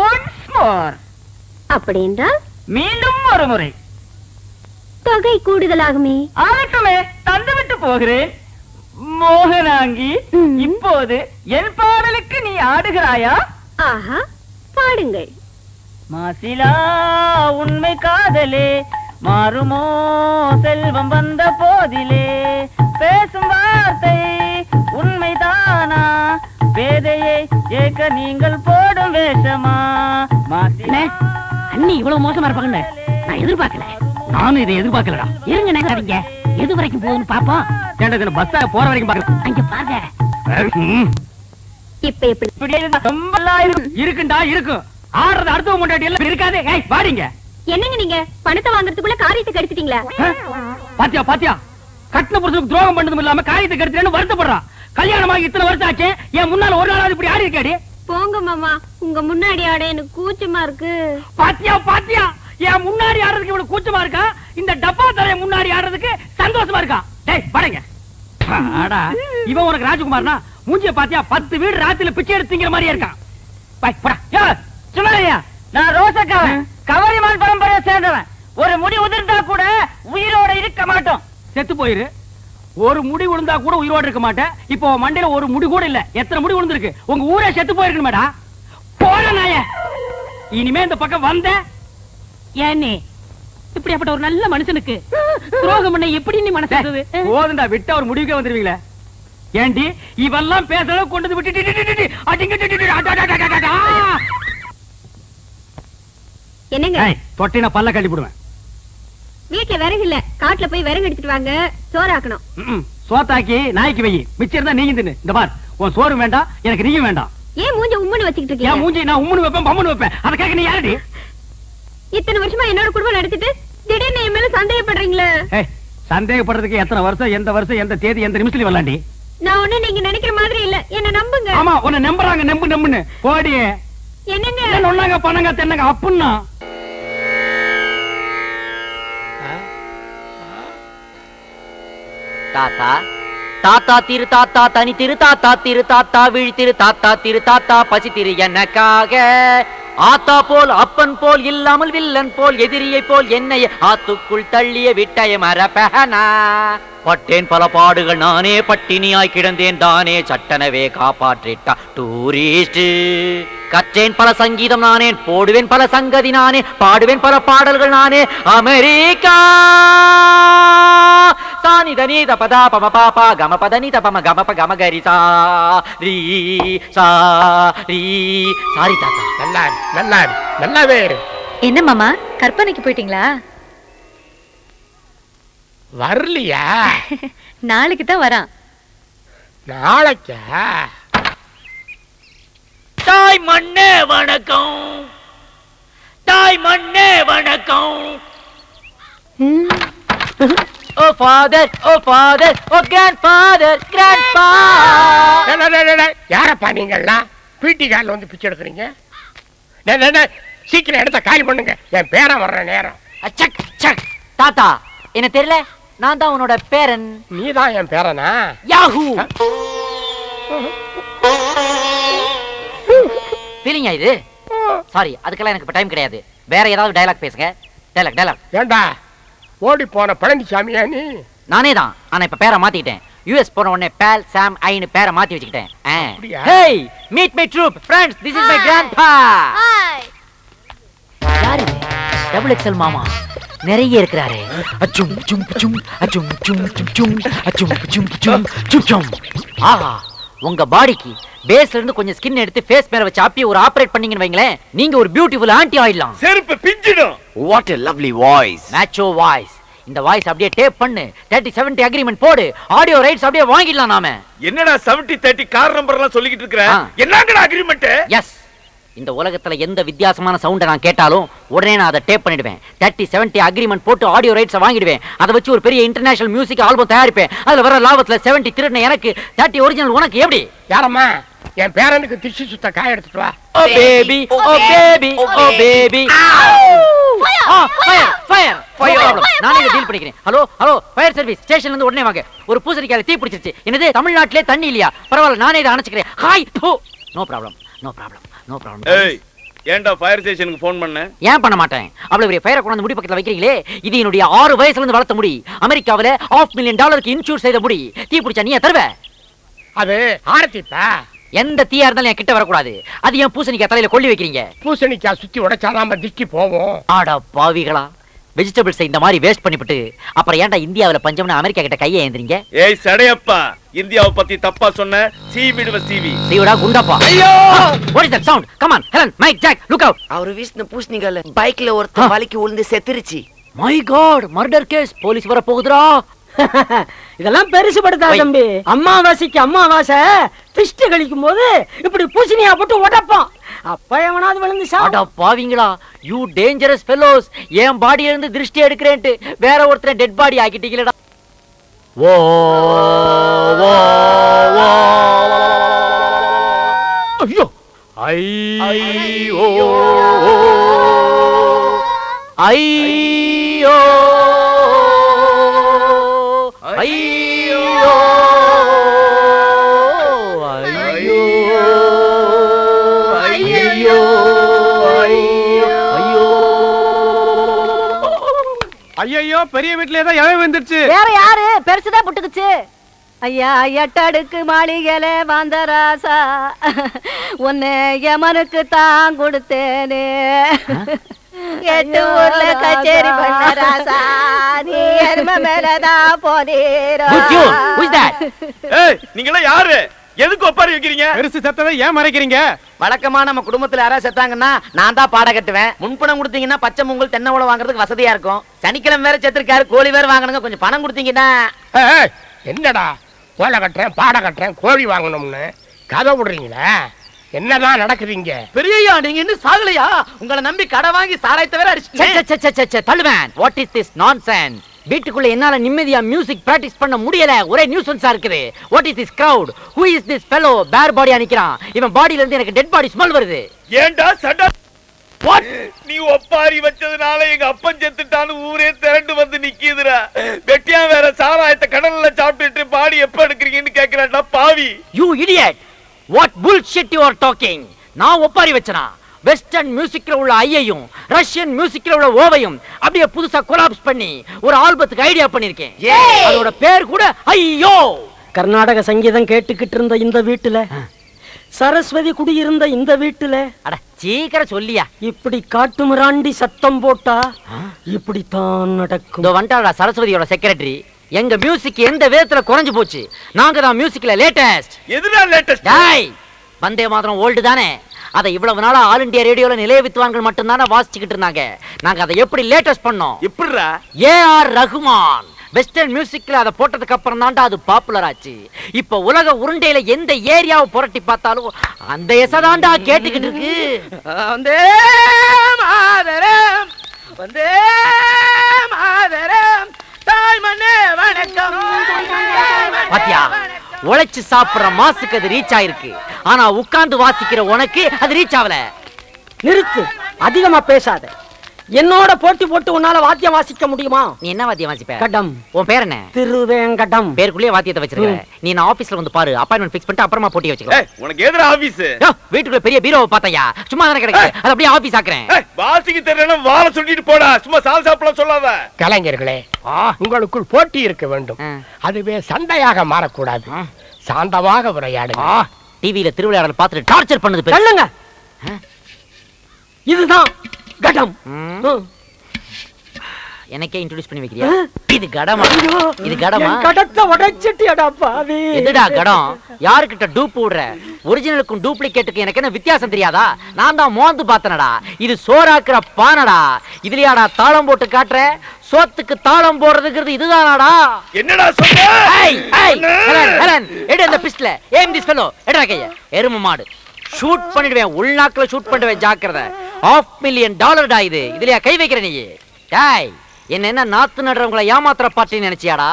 Once more. அப்படி என்றால் மீண்டும் ஒரு முறை. தொகை கூடுதலாகுமே. ஆகட்டுமே, தந்துவிட்டு போகிறேன். மோகனாங்கி, இப்போது என் பாடலுக்கு நீ ஆடுகிறாயா? ஆஹா, பாடுங்கள். மாசிலா உண்மை காதலே, மாறுமோ செல்வம் வந்த போதிலே, பேசும் வார்த்தை உண்மைதானா, பேதையை ஏக்க நீங்கள் போடும் வேஷமா? மாசிலா. அண்ணி இவ்வளவு மோசமா இருப்பாங்கன்னு நான் எதிர்பார்க்கல. நானும் இதை எதிர்பார்க்கலடா. இருங்க நினைக்காதீங்க, எது வரைக்கும் போகுதுன்னு பாப்போம். ஏன்டா பஸ்ஸா போற வரைக்கும் பாக்குறேன். அங்க பாருங்க. இப்ப எப்படி? இப்படி இருந்தா ரொம்ப நல்லா இருக்கும். இருக்குண்டா இருக்கும். ஆடுறது அடுத்த முன்னாடி எல்லாம் இருக்காது. வாடிங்க. என்னங்க நீங்க பணத்தை வாங்குறதுக்குள்ள காரியத்தை கெடுத்துட்டீங்களா? பாத்தியா பாத்தியா, கட்டின புருஷனுக்கு துரோகம் பண்ணதும் இல்லாம காரியத்தை கெடுத்துறேன்னு வருத்தப்படுறான். கல்யாணமாகி இத்தனை வருஷம் ஆச்சு, என் முன்னால ஒரு நாளாவது இப்படி ஆடி இருக்காடி? போங்க மாமா, உங்க முன்னாடி ஆட எனக்கு கூச்சமா இருக்கு. பாத்தியா பாத்தியா, என் முன்னாடி ஆடுறதுக்கு இவ்வளவு கூச்சமா இருக்கா, இந்த டப்பா தரைய முன்னாடி ஆடுறதுக்கு சந்தோஷமா இருக்கா? டேய் பாருங்க. ஆடா, இவன் உனக்கு ராஜகுமார்னா மூஞ்சிய பாத்தியா 10 வீடு ராத்திரில பிச்சை எடுத்துங்கிற மாதிரியே இருக்கான். பாய் போடா. யோ சுமலையா, நான் ரோசக்காவன், கவரிமான் பரம்பரையை சேர்ந்தவன். ஒரு முடி உதிர்ந்தா கூட உயிரோட இருக்க மாட்டோம். செத்து போயிரு. ஒரு முடி விழுந்தா கூட உயிரோடு இருக்க மாட்டேன். இப்போ மண்டையில ஒரு முடி கூட இல்ல. எத்தனை முடி விழுந்திருக்கு? உங்க ஊரே செத்து போயிருக்கு மேடா. போன நாய, இனிமே இந்த பக்கம் வந்த ஏன்னே இப்படிப்பட்ட ஒரு நல்ல மனுஷனுக்கு துரோகம் பண்ண எப்படி நீ மனசு? போதுண்டா, விட்டு அவர் முடிவுக்கே வந்துருவீங்களே. ஏண்டி இவெல்லாம் பேசல கொண்டு விட்டு என்னங்க தொட்டினா பல்ல கட்டி போடுவேன். வீட்டுல விறகு இல்ல, காட்டுல போய் விறகு எடுத்துட்டு வாங்க, சோறாக்கணும். சோத்தாக்கி நாய்க்கு வை, மிச்சம் இருந்தா நீங்க தின்னு. இந்த பார், உன் சோறு வேண்டாம், எனக்கு நீயும் வேண்டாம். ஏன் மூஞ்ச உம்முன்னு வச்சுக்கிட்டு ஏன் இருக்கீங்க? மூஞ்சி நான் உம்முன்னு வைப்பேன், பம்முன்னு வைப்பேன். அதை கேட்க நீ யாரடி? இத்தனை வருஷமா என்னோட குடும்பம் நடத்திட்டு திடீர்னு என் மேல சந்தேகப்படுறீங்களே. சந்தேகப்படுறதுக்கு எத்தனை வருஷம், எந்த வருஷம், எந்த தேதி, எந்த நிமிஷத்துல வரலாண்டி? நான் ஒண்ணு நீங்க நினைக்கிற மாதிரி இல்ல, என்ன நம்புங்க. ஆமா, உன்னை நம்புறாங்க, நம்பு நம்புன்னு போடி. என்னங்க ஒன்னாங்க பண்ணங்க தென்னங்க அப்புன்னா. தாத்தா தாத்தா திரு தாத்தா தனி திரு தாத்தா திரு தாத்தா விழி திரு தாத்தா திரு தாத்தா பசி திரு எனக்காக ஆத்தா போல் அப்பன் போல் இல்லாமல் வில்லன் போல் எதிரியை போல் என்னை ஆத்துக்குள் தள்ளிய விட்டய மரபனா பட்டேன் பல பாடுகள் நானே பட்டினியாய் கிடந்தேன் தானே சட்டனவே காப்பாற்றிட்டா டூரிஸ்ட் கற்றேன் பல சங்கீதம் நானே போடுவேன் பல சங்கதி நானே பாடுவேன் பல பாடல்கள் நானே அமெரிக்கா சானி தனி தபதா பம பாபா கம பதனி தபம கமப கம கரி சா ரீ சா ரீ சாரி தாத்தா நல்லா நல்லா நல்லாவே. என்ன மாமா, கற்பனைக்கு போயிட்டீங்களா? வரலையா? நாளைக்கு தான் வரான். நாளைக்கா? தாய் மண்ணே வணக்கம், தாய் மண்ணே வணக்கம். ஓ ஃபாதர், ஓ ஃபாதர், ஓ கிராண்ட்ஃபாதர், கிராண்ட்பா. யாரப்பா நீங்கள்லாம் பீட்டி கார்ல வந்து பிச்சை எடுக்கிறீங்க? சீக்கிரம் இடத்த காலி பண்ணுங்க, என் பேரன் வர்ற நேரம். சக் சக். தாத்தா என்ன தெரியல, நான் தான் உன்னோட பேரன். நீதான் என் பேரனா? யாஹூ. ஃபீலிங்கா இது? சாரி, அதுக்கெல்லாம் எனக்கு இப்ப டைம் கிடையாது. வேற ஏதாவது டயலாக் பேசுங்க. Dialogue dialogue. ஏண்டா ஓடி போன பழனிசாமியா நீ? நானே தான். ஆனா இப்ப பேரை மாத்திட்டேன். யுஎஸ் போன உடனே பேல் சாம் ஐன்னு பேரை மாத்தி வச்சுக்கிட்டேன். அப்படியா? Hey meet my troupe friends, this is my grandpa. யாரு? டபுள் எக்ஸ்எல் மாமா நிறைய இருக்கிறாரு. அச்சும் சும் சும் அச்சும் சும் சும் அச்சும் சும் சும் சும் சும். ஆஹா, உங்க பாடிக்கு பேஸ்ல இருந்து கொஞ்சம் ஸ்கின் எடுத்து ஃபேஸ் மேல வச்சு அப்படியே ஒரு ஆபரேட் பண்ணீங்கன்னு வைங்களேன், நீங்க ஒரு பியூட்டிஃபுல் ஆன்ட்டி ஆயிடலாம். செருப்பு பிஞ்சிடும். What a lovely voice. மேட்சோ வாய்ஸ். இந்த வாய்ஸ் அப்படியே டேப் பண்ணு, 30-70 அக்ரிமெண்ட் போடு, ஆடியோ ரைட்ஸ் அப்படியே வாங்கிடலாம் நாம. என்னடா 70-30 கார் நம்பர் எல்லாம் சொல்லிக்கிட்டு இருக்கற? என்னங்கடா அக்ரிமெண்ட்? எஸ், இந்த உலகத்துல எந்த வித்தியாசமான சவுண்ட நான் கேட்டாலும் உடனே நான் அதை டேப் பண்ணிடுவேன். 30-70 அக்ரிமெண்ட் போட்டு ஆடியோ ரைட்ஸ் வாங்கிடுவேன். அதை வச்சு ஒரு பெரிய இன்டர்நேஷனல் மியூசிக் ஆல்பம் தயாரிப்பேன். அதுல வர லாபத்துல 70 திருடுன எனக்கு, 30 ஒரிஜினல் உனக்கு. எப்படி? யாரம்மா? என் பேரனுக்கு திருச்சி சுத்த காய எடுத்துட்டு வா. ஓ பேபி, ஓ பேபி, ஓ பேபி. Fire fire fire. நானே டீல் பண்ணிக்கிறேன். ஹலோ ஹலோ, ஃபயர் சர்வீஸ் ஸ்டேஷன்ல இருந்து உடனே வாங்க. ஒரு பூசணிக்கால தீ பிடிச்சிருச்சு. என்னது, தமிழ்நாட்டிலே தண்ணி இல்லையா? பரவாயில்ல, நானே இதை அணைச்சுக்கிறேன். Hi. No problem, no problem, no problem. ஏய், ஏன்டா ஃபயர் ஸ்டேஷனுக்கு ஃபோன் பண்ண? ஏன் பண்ண மாட்டேன்? அவ்வளவு பெரிய ஃபயரை கொண்டு முடி பக்கத்துல வைக்கிறீங்களே, இது என்னுடைய 6 வயசுல இருந்து வளர்த்த முடி. அமெரிக்காவில $500,000 இன்சூர் செய்த முடி. தீ பிடிச்சா நீ தருவ? அது ஆரத்திப்பா. எந்த தீயா இருந்தாலும் என் கிட்ட வரக்கூடாது. அது ஏன் பூசணிக்காய் தலையில கொள்ளி வைக்கிறீங்க? பூசணிக்காய் சுத்தி உடைச்சாதான் திஷ்டி போவோம். ஆடா பாவிகளா, வெஜிடபிள்ஸ் இந்த மாதிரி வேஸ்ட் பண்ணிவிட்டு அப்புறம் ஏன்டா இந்தியாவுல பஞ்சம்னு அமெரிக்கா கிட்ட கையை ஏந்திரீங்க? ஏய் சடையப்பா, இந்தியாவை பத்தி தப்பா சொன்ன சீவிடுவ சீவி. சீவடா குண்டாப்பா. ஐயோ, what is that sound? Come on, Helen, Mike, Jack, look out. அவரு வீசின பூசணிக்கால பைக்ல ஒருத்தன் வலிக்கு விழுந்து செத்துருச்சு. My God, murder case. Police வர போகுதுடா. இதெல்லாம் பெருசு படுத்தா தம்பி. அம்மாவாசைக்கு அம்மாவாசை திஷ்டி கழிக்கும் போது இப்படி பூசணியா போட்டு உடைப்பான். அப்ப எவனாவது விழுந்து அட பாவிங்களா, யூ டேஞ்சரஸ் ஃபெலோஸ். என் பாடியில இருந்து திருஷ்டி எடுக்கிறேன்ட்டு வேற ஒருத்தரை டெட் பாடி ஆக்கிட்டீங்களடா. ஓ ஓ ஓ. ஐயோ ஐயோ ஐயோ ஐயோ ஐயோ ஐயோ, பெரிய வீட்டுல ஏதோ எவன் வந்துருச்சு. வேற யாரு? பெருசுதான் புட்டுக்குச்சு. ஐயா எட்டடுக்கு மாளிகையில வந்த ராசா, உன்னை யமனுக்கு தான் கொடுத்தேனே. 8 ஊர்ல கச்சேரி பண்ண ராசா, நீ எருமை மேலதான் போனீரோ. ஏய், நீங்களா யாரு? எதுக்கு ஒப்பாரி வைக்கிறீங்க? பெருசு செத்ததை ஏன் மறைக்கிறீங்க? வழக்கமா நம்ம குடும்பத்துல யாராவது செத்தாங்கன்னா நான் தான் பாட கட்டுவேன். முன்பணம் கொடுத்தீங்கன்னா பச்சை மூங்கல் தென்னை உழவு வாங்குறதுக்கு வசதியா இருக்கும். சனிக்கிழமை வேற செத்துருக்காரு, கோழி வேற வாங்கணுங்க. கொஞ்சம் பணம் கொடுத்தீங்கன்னா. என்னடா கோலை கட்டுறேன், பாட கட்டுறேன், கோழி வாங்கணும்னு கதை விடுறீங்களா? என்னதான் நடக்குதுங்க? பெரியய்யா, நீங்க இன்னும் சாகலையா? உங்களை நம்பி கடை வாங்கி சாராயத்தை வேற அடிச்சு தள்ளுவேன். What is this nonsense? வீட்டுக்குள்ள என்னால நிம்மதியா மியூசிக் பிராக்டிஸ் பண்ண முடியல. ஒரே நியூசன்ஸா இருக்குது. What is this crowd? Who is this fellow? Bare பாடியா நிக்கிறான். இவன் பாடியில இருந்து எனக்கு டெட் பாடி ஸ்மெல் வருது. ஏன்டா சட? வாட்? நீ ஒப்பாரி வச்சதுனால எங்க அப்பன் செத்துட்டான்னு ஊரே திரண்டு வந்து நிக்குதுடா. வெட்டியா வேற சாராயத்தை கடல்ல சாப்பிட்டுட்டு பாடி எப்ப எடுக்கிறீங்கன்னு கேக்குறான்டா பாவி. You idiot, what bullshit you are talking? நான் ஒப்பாரி வச்சனா? வெஸ்டர்ன் மியூசிக்ல உள்ள ஐயையும் ரஷ்யன் மியூசிக்ல உள்ள ஓவையும் அப்படியே புதுசா கொலாப்ஸ் பண்ணி ஒரு ஆல்பத்துக்கு ஐடியா பண்ணிருக்கேன். அதோட பேர் கூட ஐயோ. கர்நாடக சங்கீதம் கேட்டுக்கிட்டு இருந்த இந்த வீட்டுல, சரஸ்வதி குடியிருந்த இந்த வீட்டுல, அட சீக்கிரம் சொல்லியா, இப்படி காட்டு மிராண்டி சத்தம் போட்டா இப்படித்தான் நடக்கும். இதோ வந்துட்டாடா சரஸ்வதியோட செக்ரட்டரி. எங்க மியூசிக் எந்த விதத்துல குறைஞ்சு போச்சு? நாங்க தான் மியூசிக்ல லேட்டஸ்ட். எதுடா லேட்டஸ்ட்? டேய், வந்தே மாதரம் ஓல்டு தானே. அதை இவ்வளவு நாளா ஆல் இந்தியா ரேடியோல நிலைய வித்வான்கள் மட்டும் தானே வாசிச்சுக்கிட்டு இருந்தாங்க. நாங்க அதை எப்படி லேட்டஸ்ட் பண்ணோம்? எப்படிடா? ஏஆர் ரஹ்மான் வெஸ்டர்ன் மியூசிக்ல அதை போட்டதுக்கு அப்புறம் தான்டா அது பாப்புலர் ஆச்சு. இப்ப உலக உருண்டையில எந்த ஏரியாவை புரட்டி பார்த்தாலும் அந்த எசதாண்டா கேட்டுக்கிட்டு இருக்கு. வந்தே மாதரம், வந்தே மாதரம், தாய் மண்ணே வணக்கம். பாத்தியா, உழைச்சு சாப்பிடுற மாசுக்கு அது ரீச் ஆயிருக்கு. ஆனா உட்கார்ந்து வாசிக்கிற உனக்கு அது ரீச் ஆகல. நிறுத்து, அதிகமா பேசாத. என்னோட போட்டி போட்டு உன்னால வாத்தியம் வாசிக்க முடியுமா? நீ என்ன வாத்தியம் வாசிப்ப? கடம். உன் பேர் என்ன? திருவேங்கடம். பேருக்குள்ளே வாத்தியத்தை வச்சிருக்க. நீ நான் ஆபீஸ்ல வந்து பாரு, அப்பாயின்மெண்ட் ஃபிக்ஸ் பண்ணிட்டு அப்புறமா போட்டி வச்சுக்கோ. உனக்கு எதுல ஆபீஸ்? வீட்டுக்குள்ள பெரிய பீரோவை பார்த்தையா? சும்மா தான கிடக்கு. அது அப்படியே ஆபீஸ் ஆக்குறேன். வாசிக்கு தெரியலனா வாளை சொல்லிட்டு போடா. சும்மா சால் சாப்பிடலாம் சொல்லாத. கலைஞர்களே, உங்களுக்குள் போட்டி இருக்க வேண்டும். அதுவே சண்டையாக மாறக்கூடாது. சாந்தமாக உரையாடுங்க. டிவியில திருவிளையாடல் பார்த்துட்டு டார்ச்சர் பண்ணுது. சொல்லுங்க. இதுதான் கடம். எனக்கே இன்ட்ரோடியூஸ் பண்ணி வைக்கிறியா? இது கடமா? இது கடமா? கடத்தை உடைச்சிட்டியடா பாவி. எதுடா கடம்? யாருக்கிட்ட டூப் விடுற? ஒரிஜினலுக்கும் டூப்ளிகேட்டுக்கு எனக்கு என்ன வித்தியாசம் தெரியாதா? நான் தான் மோந்து பார்த்தனடா. இது சோறாக்குற பானடா. இதுலயாடா தாளம் போட்டு காட்டுற? சோத்துக்கு தாளம் போடுறதுங்கிறது இதுதானாடா? என்னடா சொல்ற? ஹெலன், எடு அந்த பிஸ்டல். Aim this fellow. எடா கைய. எருமை மாடு. ஷூட் பண்ணிடுவேன். உள்நாக்குல ஷூட் பண்ணுவேன். ஜாக்கிரதை. $500,000 இது. இதுலயா கை வைக்கிற நீ? டேய், என்ன நாத்து நடுறவங்களை ஏமாத்துற பார்ட்டி நினைச்சியாடா?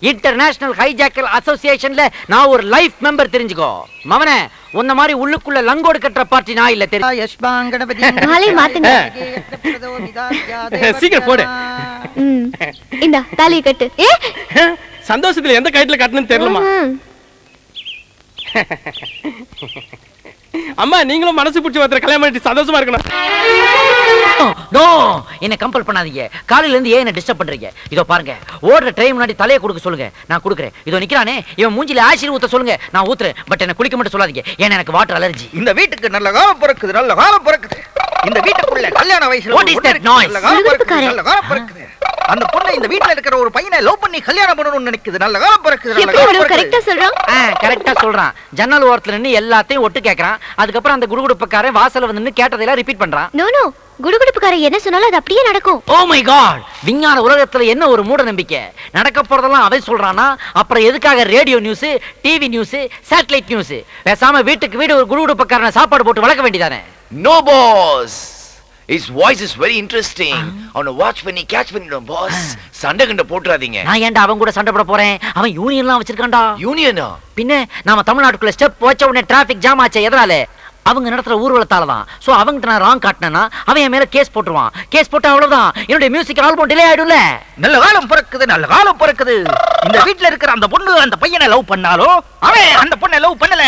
இன்டர்நேஷனல் ஹைஜாக்கர் அசோசியேஷன்ல நான் ஒரு லைஃப் மெம்பர், தெரிஞ்சுக்கோ. மவனே, உன்ன மாதிரி உள்ளுக்குள்ள லங்கோடு கட்டுற பார்ட்டி நான் இல்ல. சீக்கிரம் போடு. இந்த தாலியை கட்டு. சந்தோஷத்துல எந்த கயிற்றுல கட்டணும்னு தெரியலமா? அம்மா, நீங்களும் மனசு பிடிச்சி ஒருத்தர் கல்யாணம் பண்ணிட்டு சந்தோஷமா இருக்கணும். நோ, என்ன கம்பல் பண்ணாதீங்க. காலையில இருந்து ஏன் என்ன டிஸ்டர்ப் பண்றீங்க? இதோ பாருங்க, ஓடுற ட்ரெயின் முன்னாடி தலையை கொடுக்க சொல்லுங்க, நான் கொடுக்குறேன். இதோ நிக்கிறானே, இவன் மூஞ்சில ஆசிட் ஊத்த சொல்லுங்க, நான் ஊத்துறேன். பட் என்ன குளிக்க மட்டும் சொல்லாதீங்க, ஏன்னா எனக்கு வாட்டர் அலர்ஜி. இந்த வீட்டுக்கு நல்ல காலம் பிறக்குது, நல்ல காலம் பிறக்குது. இந்த வீட்டுக்குள்ள கல்யாண வயசுல What is that noise? நல்ல காலம் பிறக்குது, நல்ல காலம் பிறக்குது. அந்த பொண்ணு இந்த வீட்ல இருக்கிற ஒரு பையனை லவ் பண்ணி கல்யாணம் பண்ணணும்னு நினைக்குது. நல்ல காலம் பிறக்குது, நல்ல காலம் பிறக்குது. கரெக்ட்டா சொல்றான். கரெக்ட்டா சொல்றான். ஜன்னல் ஓரத்துல நின்னு எல்லாத்தையும் ஒட்டு கேக்குறான். அதுக்கப்புறம் அந்த குடுகுடுப்புக்காரன் வாசல்ல வந்து நின்னு கேட்டதெல்லாம் ரிப்பீட் பண்றான். நோ நோ, குடுகுடுப்புக்காரன் என்ன சொன்னாலும் அது அப்படியே நடக்கும். ஓ மை காட், விஞ்ஞான உலகத்துல என்ன ஒரு மூட நம்பிக்கை. நடக்க போறதெல்லாம் அவன் சொல்றானா? அப்புறம் எதுக்காக radio news, TV news, satellite news? பேசாம வீட்டுக்கு வீடு ஒரு குடுகுடுப்புக்காரனை சாப்பாடு போட்டு வளர்க்க வேண்டியதானே? No boss. His voice is very interesting. அவனை வாட்ச் பண்ணி கேட்ச் பண்ணிடும் boss. சண்டை கண்ட போட்றாதீங்க. நான் ஏன்டா அவன் கூட சண்டை போட போறேன்? அவன் யூனியன்லாம் வச்சிருக்கான்டா. யூனியனா? பின்ன நாம தமிழ்நாட்டுக்குள்ள ஸ்டெப் வச்ச உடனே டிராபிக் ஜாம் ஆச்சு. எதனால? அவங்க நடத்துற ஊர்வலத்தால தான். சோ அவங்கிட்ட நான் ராங் காட்டினா அவன் என் மேல கேஸ் போட்டுருவான். கேஸ் போட்டா அவ்வளவுதான், என்னுடைய மியூசிக் ஆல்பம் டிலே ஆயிடும்ல. நல்ல காலம் பிறக்குது, நல்ல காலம் பிறக்குது. இந்த வீட்ல இருக்கிற அந்த பொண்ணு அந்த பையனை லவ் பண்ணாலும் அவன் அந்த பொண்ணை லவ் பண்ணல.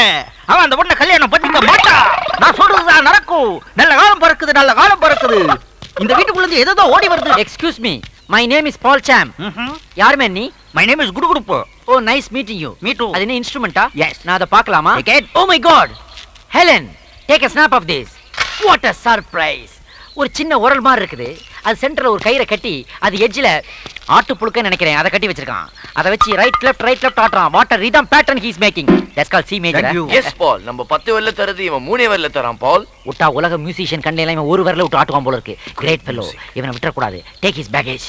அவன் அந்த பொண்ணை கல்யாணம் பண்ணிக்க மாட்டான். நான் சொல்றதுதான் நடக்கும். நல்ல காலம் பிறக்குது, நல்ல காலம் பிறக்குது. இந்த வீட்டுக்குள்ள இருந்து ஏதோ ஓடி வருது. Excuse me, my name is Paul Sam. யாருமே நீ? My name is kudukuduppu. Oh nice meeting you. Me too. அது என்ன இன்ஸ்ட்ருமெண்டா? எஸ். நான் அதை பார்க்கலாமா? Oh my god, Helen, take a snap of this. What a surprise. ஒரு சின்ன உரல் மாதிரி இருக்குது. அது சென்டர்ல ஒரு கயிறை கட்டி அது எட்ஜ்ல ஆட்டு புழுக்க நினைக்கிறேன் அதை கட்டி வச்சிருக்கான். அதை வச்சு ரைட் லெஃப்ட் ஆட்றான். What a rhythm pattern he is making. That's called C major. Yes Paul, நம்ம 10 வரல தரது இவன் 3 வரல தரான் பால். உட்டா உலக மியூசிஷியன் கண்ணையில இவன் ஒரு வரல விட்டு ஆட்டுவான் போல இருக்கு. கிரேட் ஃபெல்லோ, இவனை விட்டுற கூடாது. Take his baggage.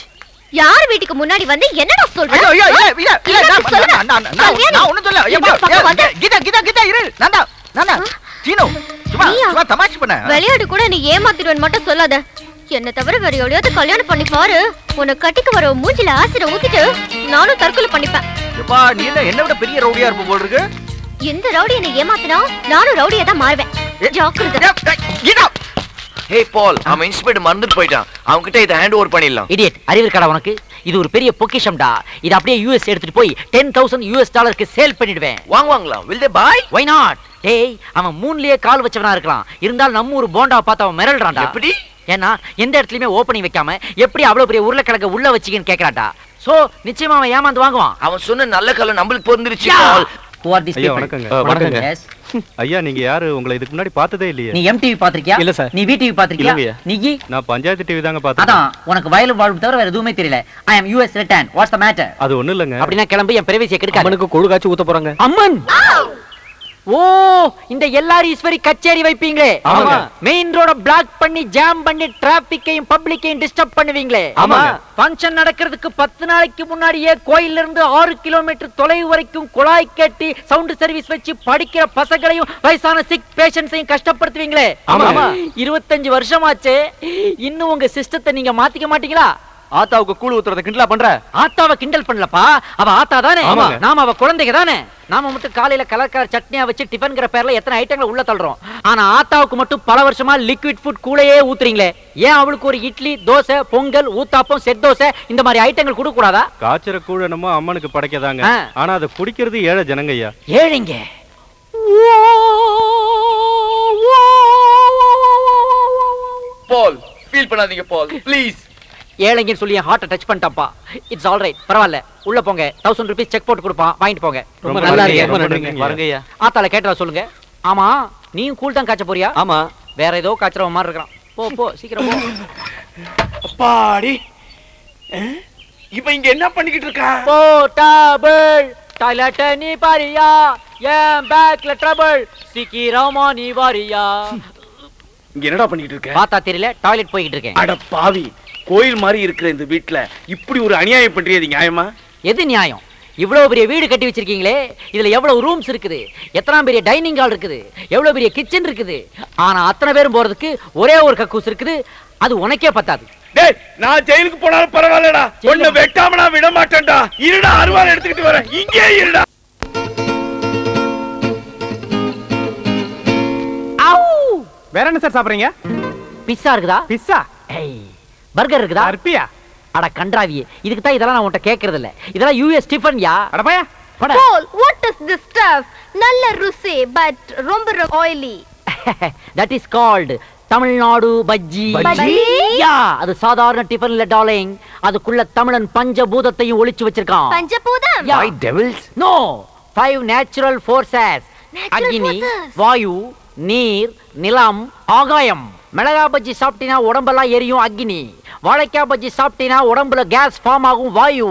யார் வீட்டுக்கு முன்னாடி வந்து என்னடா சொல்ற? ஐயோ நான் ஒண்ணும் சொல்ல. கீதா இரு. நான்டா சீனோ, சும்மா தமாஷ் பண்ண. விளையாடு கூட நீ ஏமாத்திடுவேன்னு மட்டும் சொல்லாத. என்ன தவிர வேற எவ்வளவு கல்யாணம் பண்ணி பாரு. உன்னை கட்டிக்கு வர மூஞ்சில ஆசிர ஊத்திட்டு நானும் தற்கொலை பண்ணிப்பேன். எப்பா நீ என்ன விட பெரிய ரவுடியா இருப்ப போல இருக்கு. இந்த ரவுடி என்ன ஏமாத்தினா நானும் ரவுடியா தான் மாறுவேன். ஜாக்கிரதை. கீதா. Hey Paul, அவன் இன்ஸ்பெக்டர் மறந்துட்டு போயிட்டான். அவங்க கிட்ட இத ஹேண்ட் ஓவர் பண்ணிடலாம். இடியட், அறிவு இருக்கடா உனக்கு? இது ஒரு பெரிய பொக்கிஷம்டா. இது அப்படியே யுஎஸ் எடுத்துட்டு போய் $10,000 சேல் பண்ணிடுவேன். வாங்குவாங்களா? will they buy? why not? டேய், அவன் மூணுலயே கால் வச்சவனா இருக்கலாம். இருந்தாலும் நம்ம ஒரு போண்டா பார்த்து அவன் மிரள்றான்டா. எப்படி? ஏன்னா எந்த இடத்துலயுமே ஓபனிங் வைக்காம எப்படி அவ்வளவு பெரிய உருளைக்கிழங்க உள்ள வச்சிக்கன்னு கேக்குறான்டா. சோ நிச்சயமா அவன் ஏமாந்து வாங்குவான். அவன் சொன்ன நல்ல கலை நம்மளுக்கு பொருந்துருச்சு பால். ஐயா வணக்கங்க. ஐயா நீங்க யாரு? உங்களை இதுக்கு முன்னாடி பார்த்ததே இல்லையே. நீ MTV பாத்திருக்கியா? இல்ல சார். நீ VTV பாத்திருக்கியா? நீ? நான் பஞ்சாயத்து டிவி தாங்க பார்த்தேன். அதான் உனக்கு வயலும் வாழ்வு தவிர வேற எதுவுமே தெரியல. I am US return. What's the matter? அது ஒண்ணு இல்லங்க. அப்படினா கிளம்பி என் பிரைவசியை கெடுக்காத. அம்மனுக்கு கொழு காச்சி ஊத்த போறாங்க. அம்மன். ஓ, இந்த எல்லாரும் ஈஸ்வரி கச்சேரி வைப்பீங்களே. ஆமா. மெயின் ரோட பிளாக் பண்ணி ஜாம் பண்ணி டிராபிக்கையும் பப்ளிக்கையும் டிஸ்டர்ப் பண்ணுவீங்களே. ஆமா. ஃபங்க்ஷன் நடக்கிறதுக்கு 10 நாளைக்கு முன்னாடியே கோயில்ல இருந்து 6 கிலோமீட்டர் தொலைவு வரைக்கும் குழாய் கட்டி சவுண்ட் சர்வீஸ் வச்சு படிக்கிற பசங்களையும் வயசான சிக் பேஷண்ட்ஸையும் கஷ்டப்படுத்துவீங்களே. 25 வருஷமாச்சு. இன்னும் உங்க சிஸ்டத்தை நீங்க மாத்திக்க மாட்டீங்களா? ஆத்தாவுக்கு கூழ் ஊத்துறத கிண்டலா பண்ற? ஆத்தாவை கிண்டல் பண்ணலப்பா, அவ ஆத்தா தானே, நாம அவ குழந்தைங்க தானே. நாம மட்டும் காலையில கலர் சட்னியா வச்சு டிஃபன்ங்கிற பேர்ல எத்தனை ஐட்டங்களை உள்ள தள்ளுறோம். ஆனா ஆத்தாவுக்கு மட்டும் பல வருஷமா லிக்விட் ஃபுட் கூழையே ஊத்துறீங்களே. ஏன் அவளுக்கு ஒரு இட்லி, தோசை, பொங்கல், ஊத்தாப்பம், செட் தோசை இந்த மாதிரி ஐட்டங்கள் கொடுக்க கூடாதா? காய்ச்சற கூழ நம்ம அம்மனுக்கு படைக்கதாங்க, ஆனா அதை குடிக்கிறது ஏழை ஜனங்கய்யா. ஏழைங்க? பால் ஃபீல் பண்ணாதீங்க பால் ப்ளீஸ். ஏழைங்கன்னு சொல்லி ஹார்ட்டை டச் பண்ணிட்டாப்பா. இட்ஸ் ஆல் ரைட், பரவாயில்ல. உள்ள போங்க, 1000 ரூபீஸ் செக் போட்டு கொடுப்பான், வாங்கிட்டு போங்க. ரொம்ப நல்லா இருக்கு. வருங்கய்யா. ஆத்தால கேட்டா சொல்லுங்க. ஆமா, நீயும் கூல் தான் காய்ச்ச போறியா? ஆமா. வேற ஏதோ காய்ச்சற மாதிரி இருக்கான். போ போ சீக்கிரம் போ. அப்பாடி, இப்ப இங்க என்ன பண்ணிக்கிட்டு இருக்கா? போர்ட்டபிள் டாய்லெட் நீ பாரியா, ஏன் பேக்ல ட்ரபிள் சீக்கிரமா நீ வாரியா. இங்க என்னடா பண்ணிக்கிட்டு இருக்க? பார்த்தா தெரியல, டாய்லெட் போயிட்டு இருக்கேன். அட பாவி, கோயில் மாதிரி இருக்கிற இந்த வீட்ல இப்படி ஒரு அநியாயம் பண்றியது நியாயமா? எது நியாயம்? இவ்வளவு பெரிய வீடு கட்டி வச்சிருக்கீங்களே, இதுல எவ்வளவு ரூம்ஸ் இருக்குது, எத்தனை பெரிய டைனிங் ஹால் இருக்குது, எவ்வளவு பெரிய கிச்சன் இருக்குது. ஆனா அத்தனை பேரும் போறதுக்கு ஒரே ஒரு கக்கூஸ் இருக்குது. அது உனக்கே பத்தாது. டேய், நான் ஜெயிலுக்கு போனாலும் பரவாயில்லடா, உன்னை வெட்டாம நான் விட மாட்டேன்டா. இருடா, அருவாள் எடுத்துக்கிட்டு வரேன், இங்கே இருடா. வேற என்ன சார் சாப்பிடுறீங்க? பிஸ்ஸா இருக்குதா? பிஸ்ஸா? பர்கர் இருக்குதா? அர்ப்பியா? அட கன்றாவியே, இதுக்கு தான் இதெல்லாம் நான் உன்கிட்ட கேக்குறது இல்ல. இதெல்லாம் யூஎஸ் டிஃபன் யா. அட பையா போடா. Paul, what is this stuff? நல்ல ருசி பட் ரொம்ப oily. That is called Tamil Nadu bajji. Bajji? யா, அது சாதாரண டிஃபன் இல்ல டார்லிங். அதுக்குள்ள தமிழன் பஞ்சபூதத்தையும் ஒளிச்சு வச்சிருக்கான். பஞ்சபூதம்? Why devils? No, 5 natural forces. அக்னி, வாயு, நீர், நிலம், ஆகாயம். மிளகா பஜ்ஜி சாப்பிட்டினா உடம்பெல்லாம் எரியும், அக்னி. வாழைக்காய் பஜ்ஜி சாப்பிட்டினா உடம்புல கேஸ் ஃபார்ம் ஆகும், வாயு.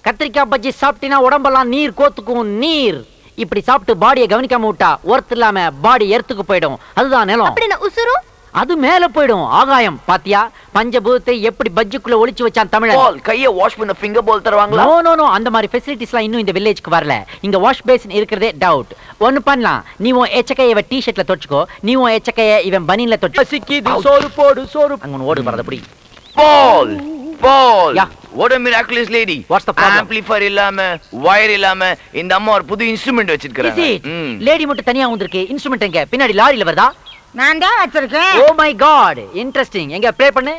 கத்திரிக்காய் பஜ்ஜி சாப்பிட்டினா உடம்பெல்லாம் நீர் கோத்துக்கும், நீர். இப்படி சாப்பிட்டு பாடியை கவனிக்காம விட்டா ஒர்த் இல்லாம பாடி எர்த்துக்கு போயிடும். அதுதான் நிலம். அப்படினா உசுரும்? அது மேல போயிடும், ஆகாயம். பாத்தியா பஞ்சபூதத்தை எப்படி பஜ்ஜிக்குள்ள ஒளிச்சு வச்சான் தமிழன். பால் கைய வாஷ் பண்ண ஃபிங்கர் பால் தருவாங்களா? நோ நோ நோ, அந்த மாதிரி ஃபெசிலிட்டிஸ்லாம் இன்னும் இந்த வில்லேஜ்க்கு வரல. இங்க வாஷ் பேசின் இருக்கிறதே டவுட். ஒன்னு பண்ணலாம், நீ உன் எச்சக்கைய இவன் டி-ஷர்ட்ல தொச்சுக்கோ, நீ உன் எச்சக்கைய இவன் பனின்ல தொச்சு. சிக்கிது சோறு போடு சோறு. அங்க ஓடு வரது அப்படி. பால் பால் Yeah. what a miraculous lady. What's the problem? amplifier இல்லாம wire இல்லாம இந்த அம்மா ஒரு புது இன்ஸ்ட்ருமென்ட் வச்சிருக்காங்க. லேடி மட்டும் தனியா வந்திருக்கு. இன்ஸ்ட்ருமென்ட் எங்க? பின்னாடி லாரியில வருதா? நான் தான் வச்சிருக்கேன். Oh my God, interesting. எங்க ப்ளே பண்ணு.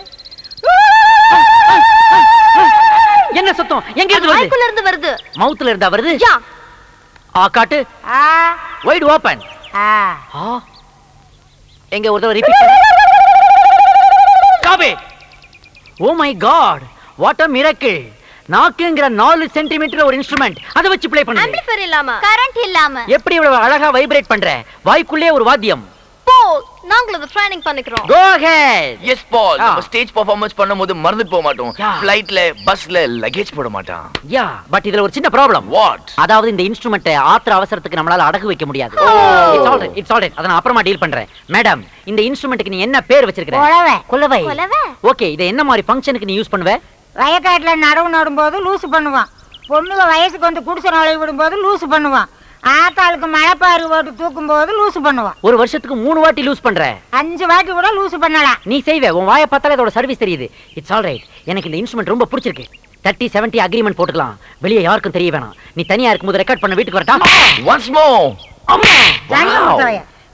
என்ன சத்தம்? எங்க இருந்து வருது? வாய்க்குள்ள இருந்து வருது. மவுத்ல இருந்தா வருது? யா. ஆ காட்டு. Wide open. எங்க ஒரு தடவை ரிப்பீட் பண்ணு. Stop it. Oh my God, what a miracle. நாக்குங்கற 4 சென்டிமீட்டர் ஒரு இன்ஸ்ட்ருமென்ட், அத வச்சு ப்ளே பண்ணு. ஆம்பிளிஃபையர் இல்லாம, கரண்ட் இல்லாம. எப்படி இவ்வளவு அழகா வைப்ரேட் பண்ற? வாய்க்குள்ளே ஒரு வாத்தியம். Paul, நாங்களும் ட்ரைனிங் பண்ணிக்கிறோம். Go ahead. yes பால் நம்ம ஸ்டேஜ் பெர்ஃபார்மன்ஸ் பண்ணும்போது மறந்துட்டு போக மாட்டோம். ஃளைட்ல பஸ்ல லக்கேஜ் போட மாட்டோம். யா, பட் இதுல ஒரு சின்ன ப்ராப்ளம். வாட்? அதாவது இந்த இன்ஸ்ட்ருமென்ட் ஆத்திர அவசரத்துக்கு நம்மளால அடகு வைக்க முடியாது. இட்ஸ் ஆல் ரைட், அத நான் அப்புறமா டீல் பண்றேன். மேடம், இந்த இன்ஸ்ட்ருமென்ட்க்கு நீ என்ன பேர் வச்சிருக்க? கொலவை. கொலவை. கொலவை? ஓகே, இத என்ன மாதிரி ஃபங்க்ஷனுக்கு நீ யூஸ் பண்ணுவ? வயக்காட்டுல நடவு நடும்போது லூசு பண்ணுவான். பொண்ணுங்க வயசுக்கு வந்து குடிசை நுழைய விடும்போது லூசு பண்ணுவான். ஆத்தாளுக்கு மழைப்பாரு போட்டு தூக்கும் போது லூசு பண்ணுவான். ஒரு வருஷத்துக்கு 3 வாட்டி லூஸ் பண்ற? 5 வாட்டி கூட லூசு பண்ணலாம். நீ செய்வே, உன் வாயை பார்த்தாலே அதோட சர்வீஸ் தெரியுது. இட்ஸ் ஆல் ரைட், எனக்கு இந்த இன்ஸ்ட்ருமென்ட் ரொம்ப பிடிச்சிருக்கு. 30-70 அக்ரிமெண்ட் போட்டுக்கலாம், வெளியே யாருக்கும் தெரிய வேணாம். நீ தனியா இருக்கும்போது ரெக்கார்ட் பண்ண வீட்டுக்கு வரட்டா? once more.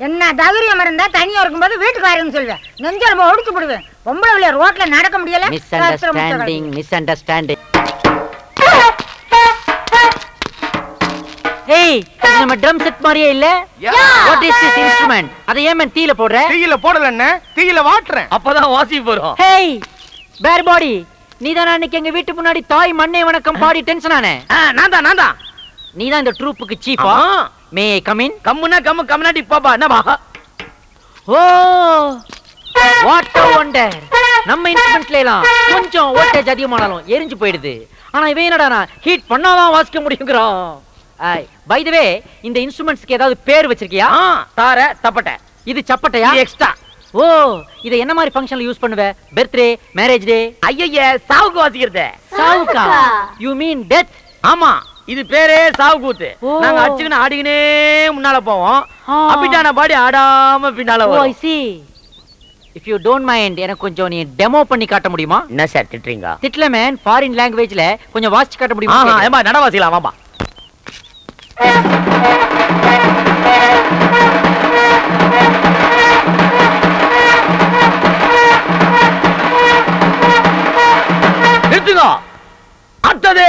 என்ன தைரியம் இருந்தா தனியா இருக்கும்போது வீட்டுக்கு வரேன்னு சொல்லுவேன். நெஞ்சல் ஒடுக்கி விடுவேன். பொம்பளை பிள்ளைய ரோட்ல நடக்க முடியல. Miss understanding. ஏய், இது நம்ம ட்ரம் செட் மாதிரியே இல்ல? What is this instrument? அத ஏன் மேன் தீயில போடுற? தீயில போடலன்னு தீயில வாட்றேன், அப்பதான் வாசி வரும். ஹேய் பேர் பாடி, நீதான் அன்னைக்கு எங்க வீட்டு முன்னாடி தாய் மண்ணே வணக்கம் பாடி டென்ஷன் ஆனே. நான் தான் நீதான் இந்த ட்ரூப்புக்கு சீஃபா? மே ஐ கம் இன்? கம்முனா கம்முனாடி பாப்பா. என்னப்பா? Oh what a wonder. நம்ம இன்ஸ்ட்ருமென்ட்ல எல்லாம் கொஞ்சம் வோல்டேஜ் அதிகமானாலும் எரிஞ்சு போயிடுது. ஆனா இவன் என்னடா ஹீட் பண்ணாதான் வாசிக்க முடியுங்கிறான். பை தி வே, இந்த இன்ஸ்ட்ருமெண்ட்ஸ்க்கு ஏதாவது பேர் வச்சிருக்கியா? தார தப்பட்ட. இது சப்பட்டையா? எக்ஸ்ட்ரா. ஓ, இத என்ன மாதிரி ஃபங்க்ஷன்ல யூஸ் பண்ணுவ? Birthday, marriage day? ஐயய்ய, சாவுக்கு வாசிக்கிறது. சாவுக்கா? You mean death? ஆமா, இது பேரே சாவு கூத்து. நாங்க அடிச்சுக்கின்னு ஆடிக்கினே முன்னால போவோம். அப்பிட்டான பாடி ஆடாம பின்னால வரும். ஓ, ஐ சீ. இஃப் யூ டோன்ட் மைண்ட் எனக்கு கொஞ்சம் நீ டெமோ பண்ணி காட்ட முடியுமா? என்ன சார் திட்டுறீங்க? திட்ல மேன், ஃபாரின் லாங்குவேஜ்ல கொஞ்சம் வாசிச்சு காட்ட முடியுமா? ஏமா நடவாசிக்கலாம் வாமா. நிறுத்துங்க. அடுத்தது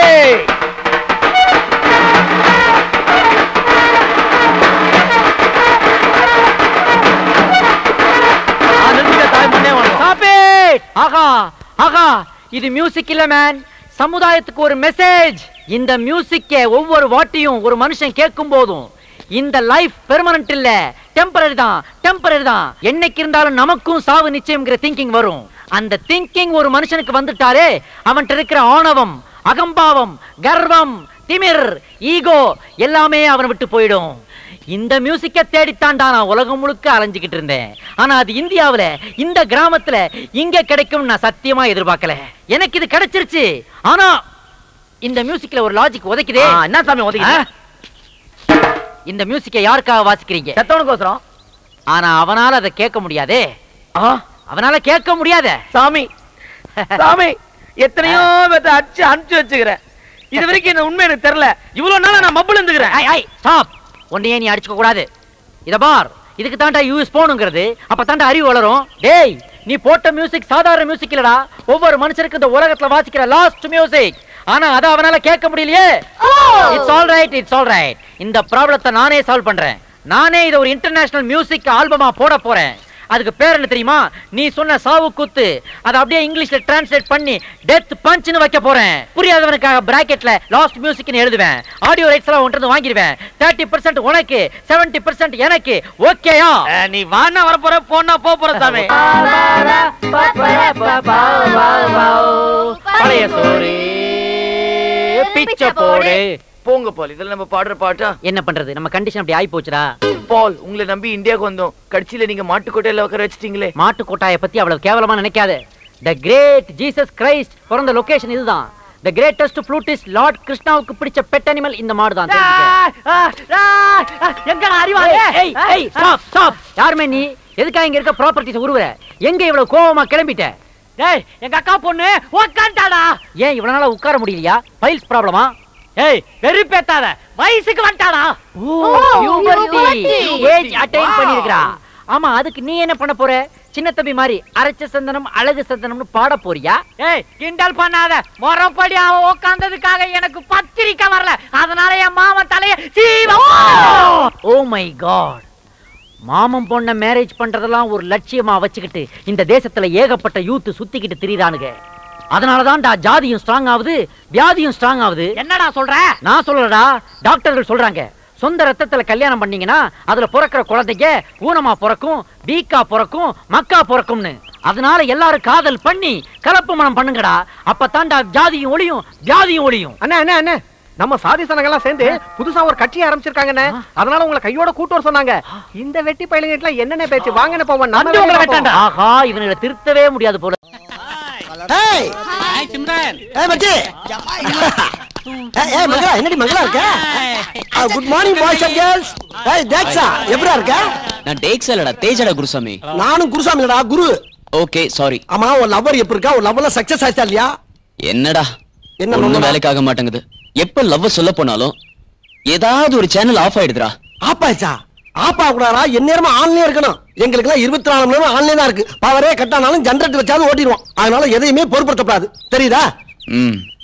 ஆகா ஆகா, இது மியூசிக் இல்ல மேன், சமுதாயத்துக்கு ஒரு மெசேஜ். இந்த மியூசிக்க ஒவ்வொரு வாட்டியும் ஒரு மனுஷன் கேட்கும் போதும் இந்த லைஃப் பெர்மனன்ட் இல்ல, டெம்பரரி தான், டெம்பரரி தான். என்னைக்கு இருந்தாலும் நமக்கும் சாவு நிச்சயம்ங்கிற திங்கிங் வரும். அந்த திங்கிங் ஒரு மனுஷனுக்கு வந்துட்டாரே, அவன்கிட்ட இருக்கிற ஆணவம், அகம்பாவம், கர்வம், திமிர், ஈகோ எல்லாமே அவனை விட்டு போயிடும். இந்த மியூசிக்க தேடித்தாண்டா நான் உலகம் முழுக்க அலைஞ்சுக்கிட்டு இருந்தேன். ஆனா அது இந்தியாவுல, இந்த கிராமத்துல இங்க கிடைக்கும் நான் சத்தியமா எதிர்பார்க்கல. எனக்கு இது கிடைச்சிருச்சு. ஆனா இந்த மியூசிக்ல ஒரு லாஜிக் உதைக்குதே. என்ன சாமி உதைக்குது? இந்த மியூசிக்கை யாருக்காக வாசிக்கிறீங்க? செத்தவனுக்கோசரம். ஆனா அவனால அதை கேட்க முடியாதே. அவனால கேட்க முடியாத சாமி. சாமி எத்தனையோ பேத்த அடிச்சு அனுப்பிச்சு வச்சுக்கிறேன். இது வரைக்கும் என்ன உண்மை எனக்கு தெரியல. இவ்வளவு நாளா நான் மப்புல இருந்துக்கிறேன். ஸ்டாப். உன்னையே நீ அடிச்சுக்க கூடாது. இத பார், இதுக்கு தாண்டா யூஎஸ் போனுங்கிறது. அப்ப தாண்டா அறிவு வளரும். டேய், நீ போட்ட மியூசிக் சாதாரண மியூசிக் இல்லடா, ஒவ்வொரு மனுஷனுக்கு இந்த உலகத்துல வாசிக்கிற லாஸ்ட் மியூசிக். ஆனா அத அவனால கேட்க முடியலையே. It's all right, it's all right. இந்த ப்ராப்ளத்தை நானே சால்வ் பண்றேன். நானே இத ஒரு இன்டர்நேஷனல் மியூசிக் ஆல்பமா போட போறேன். அதுக்கு பேர் என்ன தெரியுமா? நீ சொன்ன சாவு குத்து. அதை அப்படியே இங்கிலீஷ்ல டிரான்ஸ்லேட் பண்ணி டெத் பஞ்ச்னு வைக்க போறேன். புரியாதவனுக்காக பிராக்கெட்ல லாஸ்ட் மியூசிக்னு எழுதுவேன். ஆடியோ ரைட்ஸ் எல்லாம் ஒன்று வாங்கிடுவேன். 30% உனக்கு, 70% எனக்கு. ஓகேயா? நீ வானா வர போற, போனா போற சாமி. பழைய சோறு பிச்சை போடு. போங்க பால், இதெல்லாம் நம்ம பாடுற பாட்டா? என்ன பண்றது, நம்ம கண்டிஷன் அப்படி ஆயி போச்சுடா. பால், உங்களை நம்பி இந்தியாவுக்கு வந்தோம். கடைசியில நீங்க மாட்டுக்கோட்டையில உட்கார வச்சிட்டீங்களே. மாட்டுக்கோட்டையை பத்தி அவ்வளவு கேவலமா நினைக்காத. தி கிரேட் ஜீசஸ் கிரைஸ்ட் பிறந்த லொகேஷன் இதுதான். தி கிரேட்டஸ்ட் ஃப்ளூட்டிஸ்ட் லார்ட் கிருஷ்ணாவுக்கு பிடிச்ச பெட் அனிமல் இந்த மாடு தான். எங்க அறிவாளே? ஏய் ஏய், ஸ்டாப் ஸ்டாப். யாருமே நீ? எதுக்காக இங்க இருக்க ப்ராப்பர்ட்டிஸ் உருவுற? எங்க இவ்வளவு கோவமா கிளம்பிட்ட? ஏய், எங்க அக்கா பொண்ணு உட்கார்ந்தாடா. ஏன் இவ்வளவு நாளா உட்கார முடியலையா? ஃபைல்ஸ் ப்ராப்ளமா? ஏய், வெறுப்பேத்தாத. வயசுக்கு வந்துட்டாடா. ஏஜ் அட்டைன் பண்ணிருக்கா. ஆமா, அதுக்கு நீ என்ன பண்ண போற? சின்ன தம்பி மாதிரி அரைச்ச சந்தனம் அழகு சந்தனம்னு பாட போறியா? ஏய், கிண்டல் பண்ணாத. மொறப்படி அவ உட்கார்ந்ததுக்காக எனக்கு பத்திரிக்கை வரல. அதனால என் மாமன் தலைய சீவ. Oh my god. மாமன் பொண்ண மேரேஜ் பண்றதெல்லாம் ஒரு லட்சியமா வச்சுக்கிட்டு இந்த தேசத்துல ஏகப்பட்ட யூத் சுத்திக்கிட்டு திரியுறானுங்க. அதனாலதான்டா ஜாதியும் ஸ்ட்ராங் ஆகுது, வியாதியும் ஸ்ட்ராங் ஆகுது. என்னடா சொல்ற? நான் சொல்லலடா, டாக்டர்கள் சொல்றாங்க. சொந்த ரத்தத்துல கல்யாணம் பண்ணீங்கன்னா அதுல பிறக்கிற குழந்தைங்க ஊனமா பிறக்கும், வீக்கா பிறக்கும், மக்கா பிறக்கும்னு. அதனால எல்லாரும் காதல் பண்ணி கலப்பு மனம் பண்ணுங்கடா. அப்பதான்டா ஜாதியும் ஒளியும் வியாதியும் ஒளியும். அண்ணா அண்ணா அண்ணா, நம்ம சாதி சனங்கள்லாம் சேர்ந்து புதுசா ஒரு கட்சி ஆரம்பிச்சிருக்காங்கண்ணே. அதனால உங்களை கையோட கூட்டு வர சொன்னாங்க. இந்த வெட்டி பயிலுங்கிட்ட என்னென்ன பேச்சு? வாங்கன்னு போவோம். நம்ம உங்களை வெட்டாண்டா. ஆஹா, இவங்களை திருத்தவே முடியாது போல. ஏய் ஹாய் சிம்ரன். ஏய் மச்சி. ஏய் மங்களா, என்னடி மங்களா இருக்க? Good morning boys and girls. ஏய் தேக்ஸா, எப்படிடா இருக்க? நான் டேக்ஸா இல்லடா, தேஜாடா குருசாமி. நானும் குருசாமி இல்லடா, குரு. Okay sorry. ஆமா, ஒரு லவ்வர் எப்படி இருக்கா? ஒரு லவ்ல சக்சஸ் ஆச்சா இல்லையா? என்னடா ஒண்ணும் வேலைக்கு ஆக மாட்டேங்குது. எப்ப லவ் சொல்ல போனாலும் ஏதாவது ஒரு சேனல் ஆஃப் ஆயிடுதுடா. ஆஃப் ஆயிச்சா? ஆஃப் ஆக கூடாதா? எந்நேரமா ஆன்லயே இருக்கணும். எங்களுக்கு எல்லாம் 24 மணி நேரம் ஆன்லைன் தான் இருக்கு. பவரே கட்டானாலும் ஜெனரேட்டர் வச்சாலும் ஓட்டிடுவோம். அதனால எதையுமே பொறுப்படுத்தப்படாது, தெரியுதா?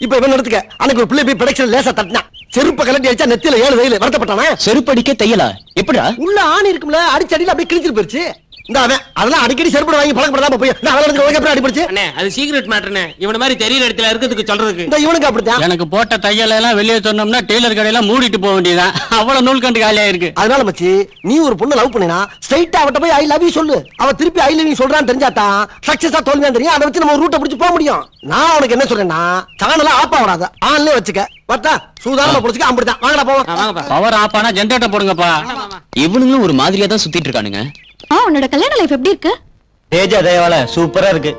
இப்ப இவன் எடுத்துக்க. அன்னைக்கு ஒரு பிள்ளை போய் ப்ரொடக்ஷன் லேசா தட்டினா, செருப்பு கலட்டி அடிச்சா நெத்தியில 7 வெயில் வருத்தப்பட்டானே. செருப்பு அடிக்க தையலா? எப்படிடா? உள்ள ஆணி இருக்கும்ல, அடிச்சடியில அப்படியே கிழிச்சிட்டு போயிருச்சு. இந்த அவன் அதெல்லாம் அடிக்கடி செருப்பு வாங்கி பழக்கப்படாம போய் நான் அவனுக்கு எப்படி அடிபடுச்சு? அண்ணே, அது சீக்ரெட் மேட்டர்னே. இவன மாதிரி தெரியற இடத்துல இருக்கிறதுக்கு சொல்றதுக்கு. இந்த இவனுக்கு அப்படிதான். எனக்கு போட்ட தையல எல்லாம் வெளியே சொன்னோம்னா டெய்லர் கடையெல்லாம் மூடிட்டு போக வேண்டியதான். அவ்வளவு நூல் கண்டு காலியா இருக்கு. அதனால மச்சி, நீ ஒரு பொண்ணு லவ் பண்ணினா ஸ்ட்ரைட்டா அவட்ட போய் ஐ லவ் யூ சொல்லு. அவ திருப்பி ஐ லவ் யூ சொல்றான்னு தெரிஞ்சாதான் சக்சஸா தோல்வியா தெரியும். அதை வச்சு நம்ம ரூட்டை பிடிச்சு போக முடியும். நான் உனக்கு என்ன சொல்றேன்னா, சேனல ஆப் ஆகாத, ஆன்லயே வச்சுக்க. பார்த்தா சூதானமா புடிச்சுக்க. அப்படிதான். வாங்கடா போவோம். பவர் ஆப் ஆனா ஜெனரேட்டர் போடுங்கப்பா. இவனுங்களும் ஒரு மாதிரியா தான் சுத்திட்டு இருக்கானுங்க. உன்னோட கல்யாண லைஃப் எப்படி இருக்கு? தேஜா தயவால சூப்பரா இருக்கு.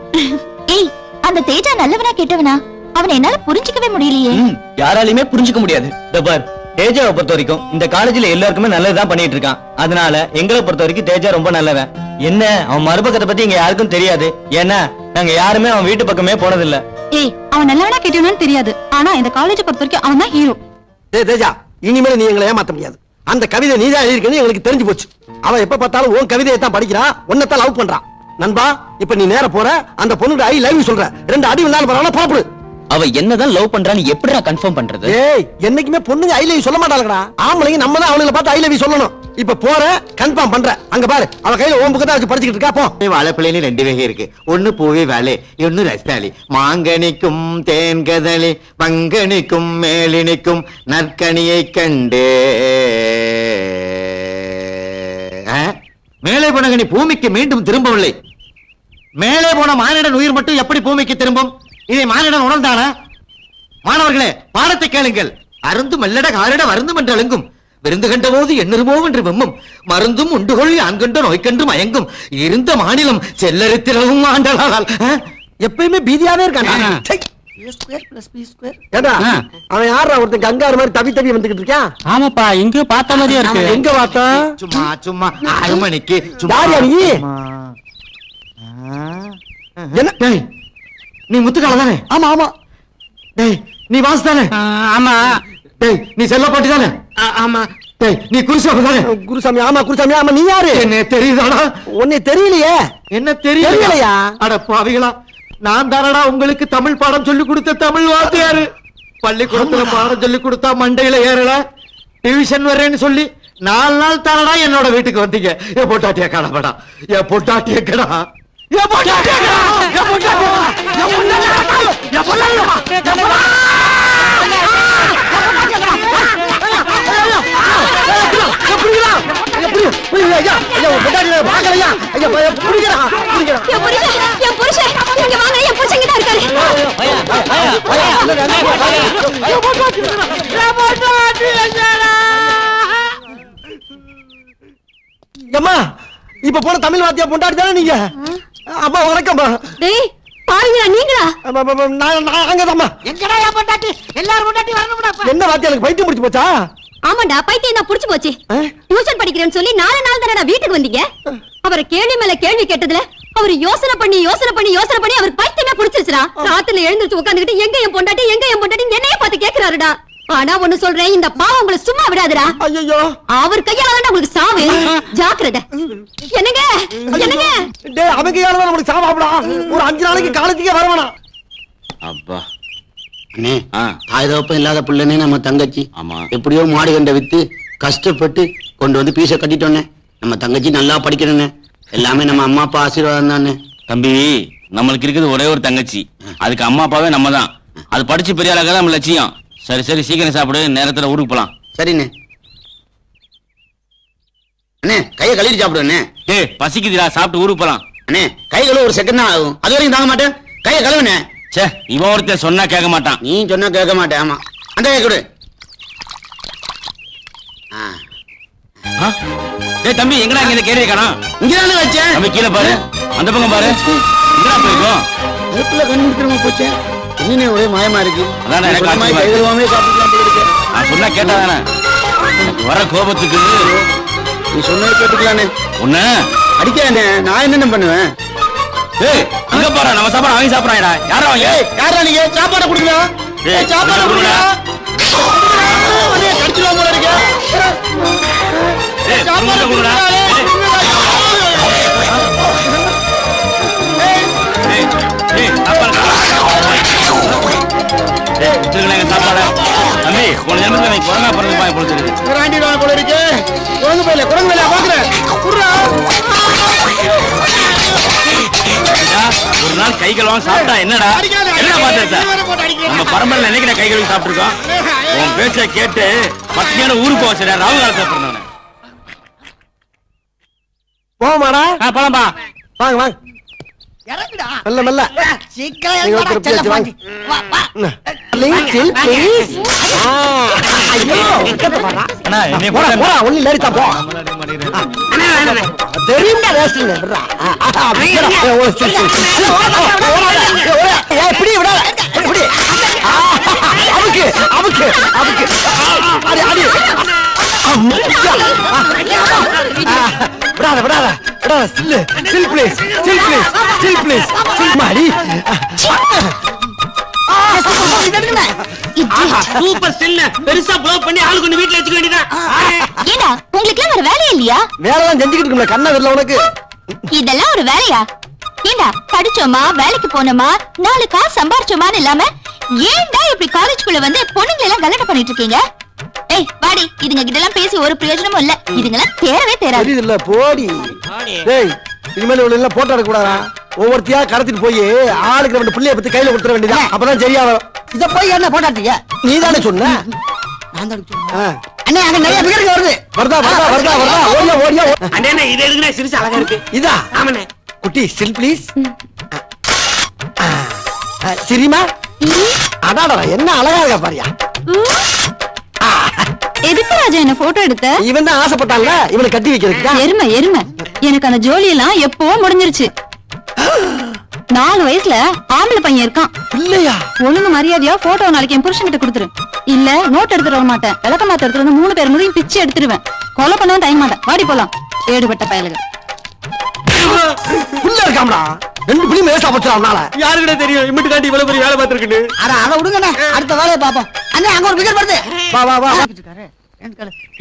ஏய், அந்த தேஜா நல்லவனா கெட்டவனா? அவனை என்னால புரிஞ்சிக்கவே முடியலையே. யாராலையுமே புரிஞ்சுக்க முடியாது. பார், தேஜாவை பொறுத்த வரைக்கும் இந்த காலேஜ்ல எல்லாருக்குமே நல்லதுதான் பண்ணிட்டு இருக்கான். அதனால எங்களை பொறுத்த வரைக்கும் தேஜா ரொம்ப நல்லவன். என்ன அவன் மறுபக்கத்தை பத்தி இங்க யாருக்கும் தெரியாது. ஏன்னா நாங்க யாருமே அவன் வீட்டு பக்கமே போனதில்ல. ஏய் அவன் நல்லவனா கெட்டவனான்னு தெரியாது. ஆனா இந்த காலேஜ் பொறுத்த வரைக்கும் அவன் தான் ஹீரோ. தேஜா இனிமேல் நீ எங்களை ஏமாத்த முடியாது. அந்த கவிதை நீதான் எழுதிருக்கேன்னு எங்களுக்கு தெரிஞ்சு போச்சு. அவன் எப்ப பார்த்தாலும் உன் கவிதையை தான் படிக்கிறான், உன்னைத்தான் லவ் பண்றான். நண்பா இப்ப நீ நேர போற அந்த பொண்ணுக்கு ஐ லவ் யூ சொல்ற. 2 அடி விழுந்தாலும் பரவாயில்ல புறப்படு. அவ என்னதான் லவ் பண்றான்னு எப்படிடா கன்ஃபார்ம் பண்றது? ஏய் என்னைக்குமே பொண்ணுங்க ஐ லவ் யூ சொல்ல மாட்டாங்கடா. ஆம்பளைங்க நம்ம தான் அவங்கள பார்த்து ஐ லவ் யூ சொல்லணும். இப்ப போற கன்ஃபார்ம் பண்ற. அங்க பாரு அவ கையில ஓம் புக்கு தான் வச்சு படிச்சிட்டு இருக்கா. போ. வாழைப்பழனி 2 வகை இருக்கு. ஒன்னு பூவே வாழை, இன்னொன்னு ரஸ்தாளி. மாங்கனிக்கும் தேன்கதளி பங்கனிக்கும் மேலினிக்கும் நற்கனியை கண்டே. மேலே போனகனி பூமிக்கு மீண்டும் திரும்பவில்லை. மேலே போன மானிடன் உயிர் மட்டும் எப்படி பூமிக்கு திரும்பும்? இதை மானிடன் உணர்ந்தானா? மாணவர்களே பாடத்தை கேளுங்கள். அருந்து மெல்லட காரிட வருந்தும் என்று அழுங்கும். விருந்து கண்ட போது எண்ணுருமோ என்று வெம்மும். மருந்தும் உண்டுகொள் ஆண்கண்ட நோய்கண்டு மயங்கும். இருந்த மாநிலம் செல்லரித்திரவும் ஆண்டலால். எப்பயுமே பீதியாவே இருக்கான். அவன் யாரா ஒருத்தன் கங்காரு மாதிரி தவி தவி வந்துகிட்டு இருக்கான். ஆமாப்பா எங்க பார்த்த மாதிரியா இருக்கு. எங்க பார்த்தா? சும்மா சும்மா 6 மணிக்கு யாரியா நீ? என்ன நீ முத்துக்கால தானே? ஆமா ஆமா. டேய் நீ வாஸ் தானே? ஆமா. டேய் நீ செல்லப்பாட்டி தானே? ஆமா. டேய் நீ குருசாமி தானே? குருசாமி ஆமா குருசாமி ஆமா. நீ யாரு? என்ன தெரியுதாடா? உன்னை தெரியலையே. என்ன தெரியலையா? அட பாவிகளா, நான் தானடா உங்களுக்கு தமிழ் பாடம் சொல்லி கொடுத்த தமிழ் வாத்தியாரு. பள்ளிக்கூடத்துல பாடம் சொல்லி கொடுத்தா மண்டையில ஏறல, டிவிஷன் வரேன்னு சொல்லி 4 நாள் தானடா என்னோட வீட்டுக்கு வந்தீங்க. என் பொட்டாட்டிய கடப்படா, என் பொட்டாட்டிய கடா, என் பொட்டாட்டிய கடா, என் பொட்டாட்டிய அம்மா இப்ப போன தமிழ் வாத்தியா பொண்டாட்டி தானே நீங்க? அம்மா வணக்கம்மா. டேய் பாருங்கடா நீங்களா? அங்கதாம்மா. எங்கடா யா பொண்டாட்டி? எல்லாரும் பொண்டாட்டி வரணும்டா. என்ன வாத்தியா எனக்கு பைத்தியம் முடிச்சு போச்சா? ஆமாடா பைத்தியம் தான் புடிச்சு போச்சு. டியூஷன் படிக்கிறேன்னு சொல்லி 4 நாள் தானடா வீட்டுக்கு வந்தீங்க. அவரை கேள்வி மேல கேள்வி கேட்டதுல அவர் யோசனை பண்ணி அவருக்கு பைத்தியமே புடிச்சிருச்சுடா. ராத்திரில எழுந்திருச்சு உட்கார்ந்துகிட்டு எங்க என் பொண்டாட்டி என்னைய பார்த்து கேக்குறாருடா. ஆனா ஒண்ணு சொல்றேன், இந்த பாவம் உங்களை சும்மா விடாதுடா. ஐயோ அவர் கையால தான் உங்களுக்கு சாவு. ஜாக்கிரதை. என்னங்க என்னங்க டேய் அவங்க கையால தான் உங்களுக்கு சாவாப்டா. ஒரு 5 நாளைக்கு காலேஜுக்கே வரவேணாம். அப்பா அண்ணே தாய் தகப்பன் இல்லாத பிள்ளைனே நம்ம தங்கச்சி. ஆமா எப்படியோ மாடு கண்ட வித்து கஷ்டப்பட்டு கொண்டு வந்து பீஸ கட்டிட்டோன்னே. நம்ம தங்கச்சி நல்லா படிக்கணும்னே. எல்லாமே நம்ம அம்மா அப்பா ஆசீர்வாதம் தானே. தம்பி நம்மளுக்கு இருக்குது ஒரே ஒரு தங்கச்சி, அதுக்கு அம்மா அப்பாவே நம்ம தான். அது படிச்சு பெரிய ஆளாக நம்ம லட்சியம். சரி சரி சீக்கிரம் சாப்பிடு, நேரத்துல ஊருக்கு போலாம். சரிண்ணே. அண்ணே கையை கழுவிட்டு சாப்பிடு அண்ணே. ஏய் பசிக்குதுடா, சாப்பிட்டு ஊருக்கு போலாம். அண்ணே கை கழுவ ஒரு செகண்ட் தான் ஆகும், அது வரைக்கும் தாங்க மாட்டேன். கையை கழுவுனே. சே இவன் ஒருத்தன் சொன்னா கேட்க மாட்டான். நீ சொன்னா கேட்க மாட்டேன். ஆமா அந்த கை கொடு. டேய் தம்பி எங்கடா இங்க இந்த கேரிய காணோம்? இங்க தானே வச்சேன். தம்பி கீழே பாரு, அந்த பக்கம் பாரு. எங்கடா போயிருக்கோம்? அதுக்குள்ள கண்டுபிடிக்கிறமா போச்சே. இன்னே ஒரே மாயமா இருக்கு. அதான் எனக்கு கை கழுவாமே சாப்பிடலாம் போல இருக்கு. நான் சொன்னா கேட்டா தானே வர கோபத்துக்கு. நீ சொன்னதை கேட்டுக்கலானே. உன்ன அடிக்கானே நான் என்ன பண்ணுவேன்? ஏய் அங்க பாரு, நம்ம சாப்பாடு வாங்கி சாப்பிடுறாங்கடா. யாரா வாங்க? ஏய் யாரா நீங்க? சாப்பாடு குடுங்க. ஏய் சாப்பாடு குடுங்க. அடே கடிச்சுவா போல இருக்கு. ஏய் சாப்பாடு குடுடா. ஏய் ஏய் சாப்பாடு. ஏய் திருங்க சாப்பாடு. தம்பி போன ஜென்மத்துல நீ குரங்கா பிறந்து பாய் பொறுத்துருக்கு. குராண்டி போல இருக்கு. குரங்கு பையில பாக்குறேன். குர்ரா. ஒரு நாள் கை கழுவாம சாப்பிட்டா என்னடா? என்ன பாத்துட்ட? நம்ம பரம்பரையில என்னைக்கு கை கழுவி சாப்பிட்டுருக்கோம்? உன் பேச்சை கேட்டு பத்தியான ஊருக்கு போக சரியா ராவு காலத்தை பிறந்தவன. போமாடா. போலாம்பா. வாங்க வாங்க. இறங்குடா. மெல்ல மெல்ல சீக்கிரம் நீங்க இறங்குடா, ஒருத்தர் செல்ல பேச்சு பாண்டி. வா, வா. Chill, please. ஐயோ அண்ணா என்னைய போடா போடா போடா ஒண்ணு லேடிச்சா போ தெரியும்டா ரேஸ்டிங் இப்படி விடாத இப்படி அமுக்கு அமுக்கு அமுக்கு அடி அடி விடாத விடாத விடாத சில்லு chill please chill please chill please chill மாடி சூப்பர் சில்ல பெருசா ப்ளோ பண்ணி ஆளு கொண்டு வீட்ல வச்சுக்க வேண்டியதான். ஏடா உங்களுக்கு வேற வேலையே இல்லையா? வேலைலாம் செஞ்சுக்கிட்டு இருக்கல கண்ணா வரல உனக்கு. இதெல்லாம் ஒரு வேலையா? ஏண்டா படிச்சோமா வேலைக்கு போனோமா 4 காசு சம்பாரிச்சோமான்னு இல்லாம ஏன்டா இப்படி காலேஜ்க்குள்ள வந்து பொண்ணுங்களை எல்லாம் கலாட்டை பண்ணிட்டு இருக்கீங்க? ஏய் வாடி, இதுங்க கிட்ட எல்லாம் பேசி ஒரு பிரயோஜனமும் இல்ல. இதுங்கெல்லாம் தேரவே தேராது. தெரியுதுல்ல போடி. டேய் இனிமேல் இவ்வளவு எல்லாம் போட்டோ எடுக்க கூடாதா? ஒவ்வொருத்தியா கடத்திட்டு போய் ஆளுக்கு 2 பிள்ளைய பத்தி கையில கொடுத்துற வேண்டியதா? அப்பதான் சரியா வரும். இத போய் என்ன போட்டாட்டீங்க? நீதானே சொன்ன. நான் தான் சொன்னேன். அண்ணே அங்க நிறைய பேருக்கு வருது. வருதா வருதா வருதா வருதா ஓடியா ஓடியா. அண்ணே இது எதுக்குன்னா சிரிச்சு அழகா இருக்கு. இதா ஆமாண்ணே. குட்டி ஸ்டில் ப்ளீஸ். சரிமா? அடாடா என்ன அழகா இருக்கா பாரியா. எதுக்கு ராஜா என்ன போட்டோ எடுத்த? இவன் தான் ஆசைப்பட்டான்ல இவனை கட்டி வைக்கிறதுக்கு. எருமை எருமை எனக்கு அந்த ஜோலி எல்லாம் எப்போ முடிஞ்சிருச்சு. 4 வயசுல ஆம்பளை பையன் இருக்கான். இல்லையா? ஒழுங்கு மரியாதையா போட்டோ நாளைக்கு என் புருஷன் கிட்ட கொடுத்துரு. இல்ல நோட் எடுத்துட்டு வர மாட்டேன். விளக்க மாத்த எடுத்துட்டு வந்து 3 பேர் முடியும் பிச்சு எடுத்துருவேன். கொலை பண்ணவும் தயங்க மாட்டேன். வாடி போலாம். ஏடுபட்ட பயலுங்க. உள்ள இருக்காமடா 2 பிள்ளை மேசா போச்சுறானால. யாருக்கிட்ட தெரியும் இம்மிட்டு காட்டி இவ்வளவு பெரிய வேலை பார்த்திருக்குன்னு. அட அத விடுங்கண்ணே, அடுத்த வேலையை பாப்போம். அண்ணே அங்க ஒரு பிகர் வருது. வா வா வா.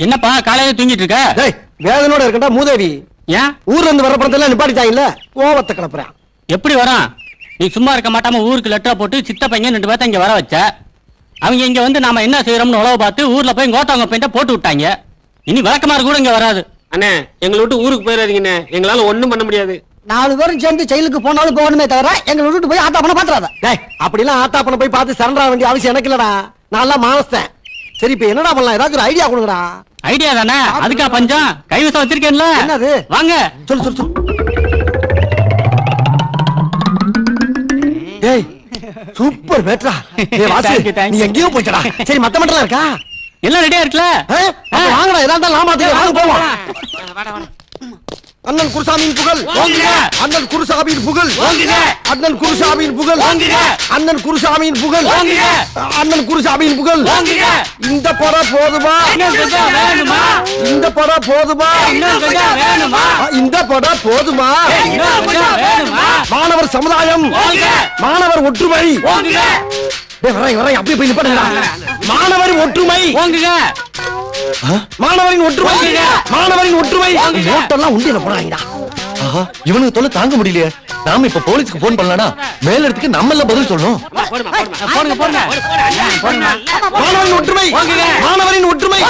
என்னப்பா காலையில தூங்கிட்டு இருக்க? டேய் வேதனோட இருக்கடா மூதேவி. ஏன் ஊர்ல இருந்து வர பணத்தெல்லாம் நிப்பாட்டிட்டாங்கல்ல, கோவத்தை கிளப்புறான். எப்படி வரான்? நீ சும்மா இருக்க மாட்டாம ஊருக்கு லெட்டர் போட்டு சித்த பையன் 2 பேர்த்த இங்க வர வச்ச. அவங்க இங்க வந்து நாம என்ன செய்யறோம்னு உழவு பார்த்து ஊர்ல போய் கோத்தாங்க பெயிண்ட போட்டு விட்டாங்க. இனி விளக்கமாறு கூட இங்க வராது. அண்ணே எங்களை விட்டு ஊருக்கு போயிடாதீங்கண்ணே, எங்களால ஒண்ணும் பண்ண முடியாது. 4 பேரும் சேர்ந்து ஜெயிலுக்கு போனாலும் போகணுமே தவிர எங்களை விட்டுட்டு போய் ஆத்தா பண்ண பாத்துறாத. டேய் அப்படிலாம் ஆத்தா பண்ண போய் பார்த்து சரண்டா வேண்டிய அவசியம் எனக்கு இல்லடா. நான் எல்லாம் மானஸ்தேன். சரி இப்ப என்னடா பண்ணலாம்? ஏதாவது ஒரு ஐடியா கொடுங்கடா. ஐடியா தானே, அதுக்கா பஞ்சம். கைவசம் வச்சிருக்கேன்ல. என்னது? வாங்க சொல்லு சொல்லு சொல்லு. டேய் சூப்பர் பேட்ரா. டேய் வாசு நீ எங்கேயோ போய்டா. சரி மத்த மட்டும் இருக்கா? எல்லாம் ரெடியா இருக்குல? வாங்கடா எதா இருந்தாலும் நாம வாங்க போவோம். அண்ணன் குருசாமியின் புகழ் வாங்குங்க. அண்ணன் குருசாமியின் புகழ் வாங்குங்க. அண்ணன் குருசாமியின் புகழ் வாங்குங்க. அண்ணன் குருசாமியின் புகழ் வாங்குங்க. அண்ணன் குருசாமியின் புகழ் வாங்குங்க. இந்த படம் போதுமா? இன்னும் கொஞ்சம் வேணுமா? இந்த படம் போதுமா? இன்னும் கொஞ்சம் வேணுமா? இந்த படம் போதுமா? இன்னும் கொஞ்சம் வேணுமா? மாணவர் சமுதாயம், வாங்க. மாணவர் ஒற்றுமை. வாங்குங்க. டேய் வரேன் வரேன் அப்படியே போய் நிப்பாட்டுடா. மாணவர் ஒற்றுமை. வாங்குங்க. மாணவரின் ஒற்றுமை. மாணவரின் ஒற்றுமை. நோட்டெல்லாம் உண்டியல போறாங்கடா. ஆஹா இவனுக்கு தொல்லை தாங்க முடியலையே. நாம இப்ப போலீஸ்க்கு போன் பண்ணலாம்னா மேல இடத்துக்கு நம்ம எல்லாம் பதில் சொல்லணும். போடுங்க போடுங்க. மாணவரின் ஒற்றுமை. மாணவரின் ஒற்றுமை.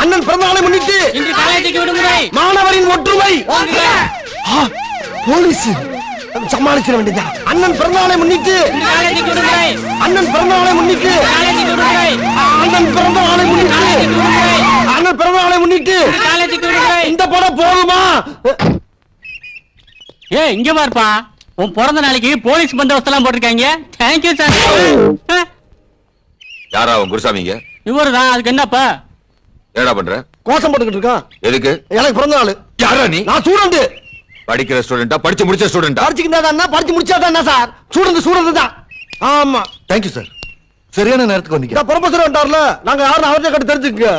அண்ணன் பிறந்தநாளை முன்னிட்டு இன்று காலேஜுக்கு விடுமுறை. மாணவரின் ஒற்றுமை. போலீஸ் சமாளிச்சிட வேண்டியதா. அண்ணன் பிறந்தநாளை முன்னிட்டு காலேஜுக்கு விடுமுறை. அண்ணன் பிறந்தநாளை முன்னிட்டு காலேஜுக்கு விடுமுறை. அண்ணன் பிறந்தநாளை முன்னிட்டு அண்ணன் பிறந்தநாளை முன்னிட்டு காலேஜுக்கு விடுமுறை. இந்த படம் போதுமா? ஏய் இங்க பாருப்பா, உன் பிறந்த நாளைக்கு போலீஸ் பந்தோபஸ்து எல்லாம் போட்டிருக்காங்க. Thank you sir. யாரா அவன் குருசாமிங்க? இவருதான். அதுக்கு என்னப்பா? என்னடா பண்ற? கோஷம் போட்டுக்கிட்டு இருக்கான். எதுக்கு? எனக்கு பிறந்த நாள். யாரா நீ? நான் ஸ்டூடண்ட். படிக்கிற ஸ்டூடெண்டா படிச்சு முடிச்ச ஸ்டூடெண்டா? படிச்சுக்கிட்டா படிச்சு முடிச்சாதான் சார். ஸ்டூடண்ட் தான். ஆமா தேங்க்யூ சார். சரியான நேரத்துக்கு வந்தீங்க. ப்ரொஃபசர் வந்தார்ல, நாங்க யாரும் அவர்கிட்ட கட்டு தெரிஞ்சுக்கங்க.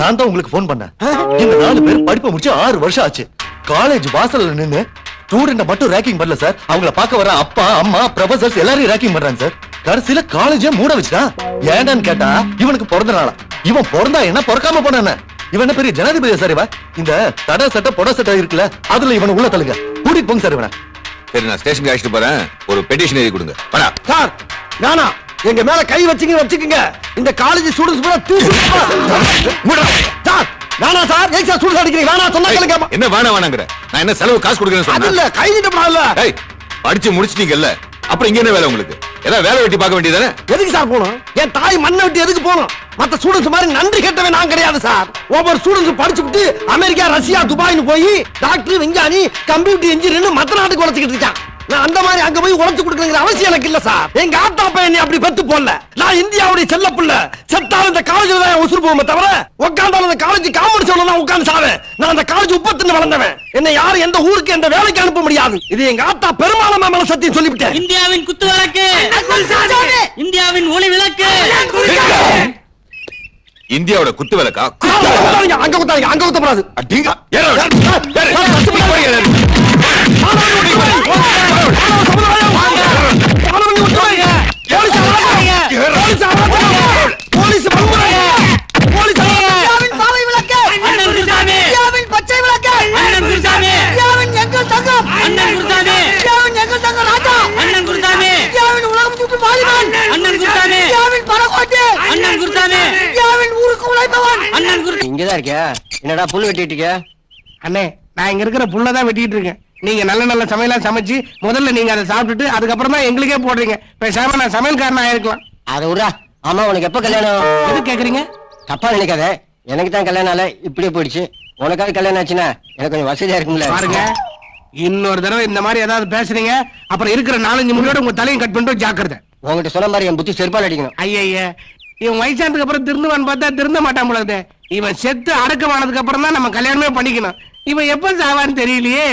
நான் தான் உங்களுக்கு போன் பண்ணேன். இந்த 4 பேர் படிப்பை முடிச்சு 6 வருஷம் ஆச்சு. காலேஜ் வாசல்ல நின்னு ஸ்டூடெண்ட மட்டும் ரேக்கிங் பண்ணல சார், அவங்கள பார்க்க வர அப்பா அம்மா ப்ரொஃபசர்ஸ் எல்லாரையும் ரேக்கிங் பண்றாங்க சார். கடைசியில காலேஜே மூட வச்சுட்டான். ஏண்டான்னு கேட்டா இவனுக்கு பிறந்த நாளா. இவன் பிறந்தா என்ன பிறக்காம போன இவன் என்ன பெரிய ஜனாதிபதியா சார்? இவன் இந்த தடை சட்டை பொட சட்டை இருக்குல்ல, அதுல இவனை உள்ள தள்ளுங்க. கூட்டிட்டு போங்க சார் இவனை. சரி நான் ஸ்டேஷனுக்கு அழைச்சிட்டு போறேன். ஒரு பெட்டிஷன் எழுதி கொடுங்க. படா சார் நானா எங்க மேல கை வச்சுக்கங்க. இந்த காலேஜ் ஸ்டூடண்ட்ஸ் பூரா தூக்கி சார். நானா சார் ஏன் சார் ஸ்டூடண்ட்ஸ் அடிக்கிறீங்க? வேணா சொன்னா கேளுங்க. என்ன வேணாங்கற? நான் என்ன செலவு காசு கொடுக்கறேன்னு சொன்னா? அது இல்ல கை நீட்டப்படாதுல. ஏய் படிச்சு முடிச்சிட்டீங்கல்ல, அப்புறம் இங்க என்ன வேலை உங்களுக்கு? ஏதாவது வேலை வெட்டி பார்க்க வேண்டியதானே? எதுக்கு சார் போகணும்? என் தாய் மண்ணை விட்டு எதுக்கு போகணும்? மத்த ஸ்டூடண்ட்ஸ் மாதிரி நன்றி கேட்டவன் நான் கிடையாது சார். ஒவ்வொரு ஸ்டூடண்ட்ஸ் படிச்சுட்டு அமெரிக்கா ரஷ்யா துபாய்னு போய் டாக்டர் விஞ்ஞானி கம்ப்யூட்டர் இன்ஜினியர் மத்த நாட்டுக்கு உழைச்சிக்கிட்டு இருக்கான். நான் அந்த மாதிரி அங்க போய் உழைச்சு கொடுக்கணுங்கிற அவசியம் எனக்கு இல்ல சார். எங்க ஆத்தா பையன் அப்படி பெத்து போடல. நான் இந்தியாவுடைய செல்ல பிள்ளை. செத்தாலும் இந்த காலேஜ்ல தான் உசுறு போவோமே தவிர உட்கார்ந்தாலும் இந்த காலேஜ் காமெடி சொல்ல தான் உட்கார்ந்து சாவேன். நான் அந்த காலேஜ் உப்பத்துன்னு வளர்ந்தவன். என்ன யாரும் எந்த ஊருக்கு எந்த வேலைக்கு அனுப்ப முடியாது. இது எங்க ஆத்தா பெருமாளமா மேல சத்தியம் சொல்லிவிட்டேன். இந்தியாவின் குத்து விளக்கு, இந்தியாவின் ஒளி விளக்கு. இந்தியாவோட குத்து விளக்கா? அங்க குத்தாங்க, அங்க குத்தப்படாது. பச்சை விளக்கு, எங்கள் தங்கம், எங்கள் தங்கம் ராஜா, உலகம் சுற்று வாலிபன், பரகோட்டு, ஊருக்கு உழைப்பவன். இங்கதான் இருக்கியா? என்னடா புல் வெட்டிட்டு இருக்க? அண்ணே, நான் இங்க இருக்கிற புல்லதான் வெட்டிட்டு இருக்கேன். நீங்க நல்ல நல்ல சமையலாம் சமைச்சு முதல்ல நீங்க அதை சாப்பிட்டுட்டு அதுக்கப்புறம் தான் எங்களுக்கே போடுறீங்க. பேசாம நான் சமையல்காரனா ஆயிருக்கலாம். அதை விடா. ஆமா, உனக்கு எப்ப கல்யாணம்? எது கேக்குறீங்க? தப்பா நினைக்காத. எனக்கு தான் கல்யாணம் ஆல இப்படியே போயிடுச்சு. உனக்காவது கல்யாணம் ஆச்சுன்னா எனக்கு கொஞ்சம் வசதியா இருக்கும்ல. பாருங்க, இன்னொரு தடவை இந்த மாதிரி ஏதாவது பேசுறீங்க அப்புறம் இருக்கிற 4-5 முடியோட உங்க தலையும் கட் பண்ணிட்டு ஜாக்கிரதை. உங்ககிட்ட சொன்ன மாதிரி என் புத்தி செருப்பால் அடிக்கணும். ஐயா, இவன் வயசானதுக்கு அப்புறம் திருந்துவான்னு பார்த்தா திருந்த மாட்டான் போலது. இவன் செத்து அடக்கமானதுக்கு அப்புறம் தான் நம்ம கல்யாணமே பண்ணிக்கணும். இவன் எப்ப சாவான்னு தெரியலையே.